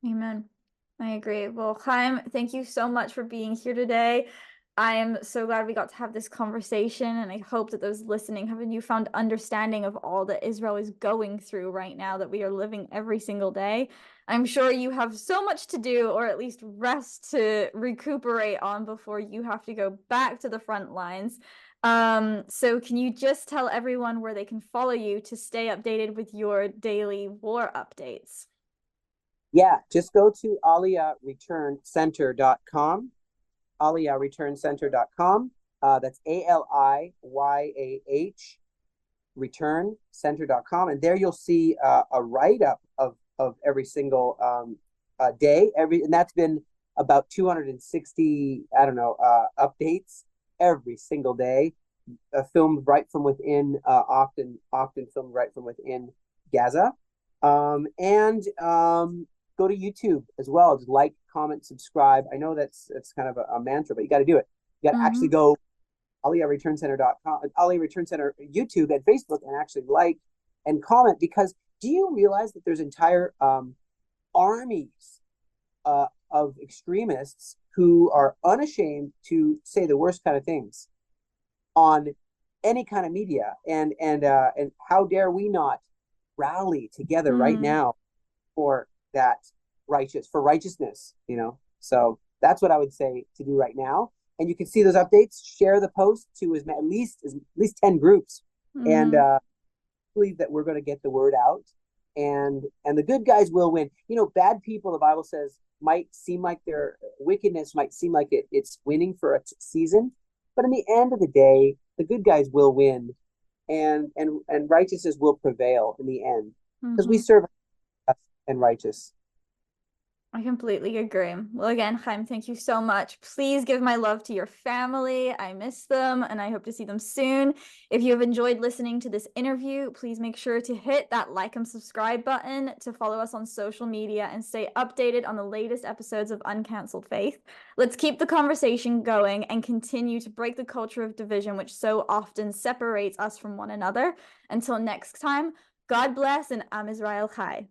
Amen. I agree. Well, Chaim, thank you so much for being here today. I am so glad we got to have this conversation, and I hope that those listening have a newfound understanding of all that Israel is going through right now, that we are living every single day. I'm sure you have so much to do, or at least rest to recuperate on before you have to go back to the front lines. So can you just tell everyone where they can follow you to stay updated with your daily war updates? Yeah, just go to aliyahreturncenter.com, aliyahreturncenter.com. That's ALIYAH returncenter.com, and there you'll see a write-up of every single day, and that's been about 260, I don't know, updates every single day, filmed right from within, often filmed right from within Gaza. And go to YouTube as well. Just like, comment, subscribe. I know that's kind of a mantra, but you got to do it. You got to actually go AliyahReturnCenter.com, Aliyah Return Center YouTube and Facebook, and actually like and comment, because do you realize that there's entire armies of extremists who are unashamed to say the worst kind of things on any kind of media, and how dare we not rally together right now for righteousness, So that's what I would say to do right now. And you can see those updates. Share the post to at least 10 groups, and believe that we're going to get the word out, and the good guys will win. Bad people, the Bible says, might seem like their wickedness might seem like it's winning for a season, but in the end of the day, the good guys will win, and righteousness will prevail in the end, because we serve and righteous. I completely agree. Well, again, Chaim, thank you so much. Please give my love to your family. I miss them, and I hope to see them soon. If you have enjoyed listening to this interview, please make sure to hit that like and subscribe button, to follow us on social media, and stay updated on the latest episodes of Uncancelled Faith. Let's keep the conversation going and continue to break the culture of division, which so often separates us from one another. Until next time, God bless, and Am Israel Chai.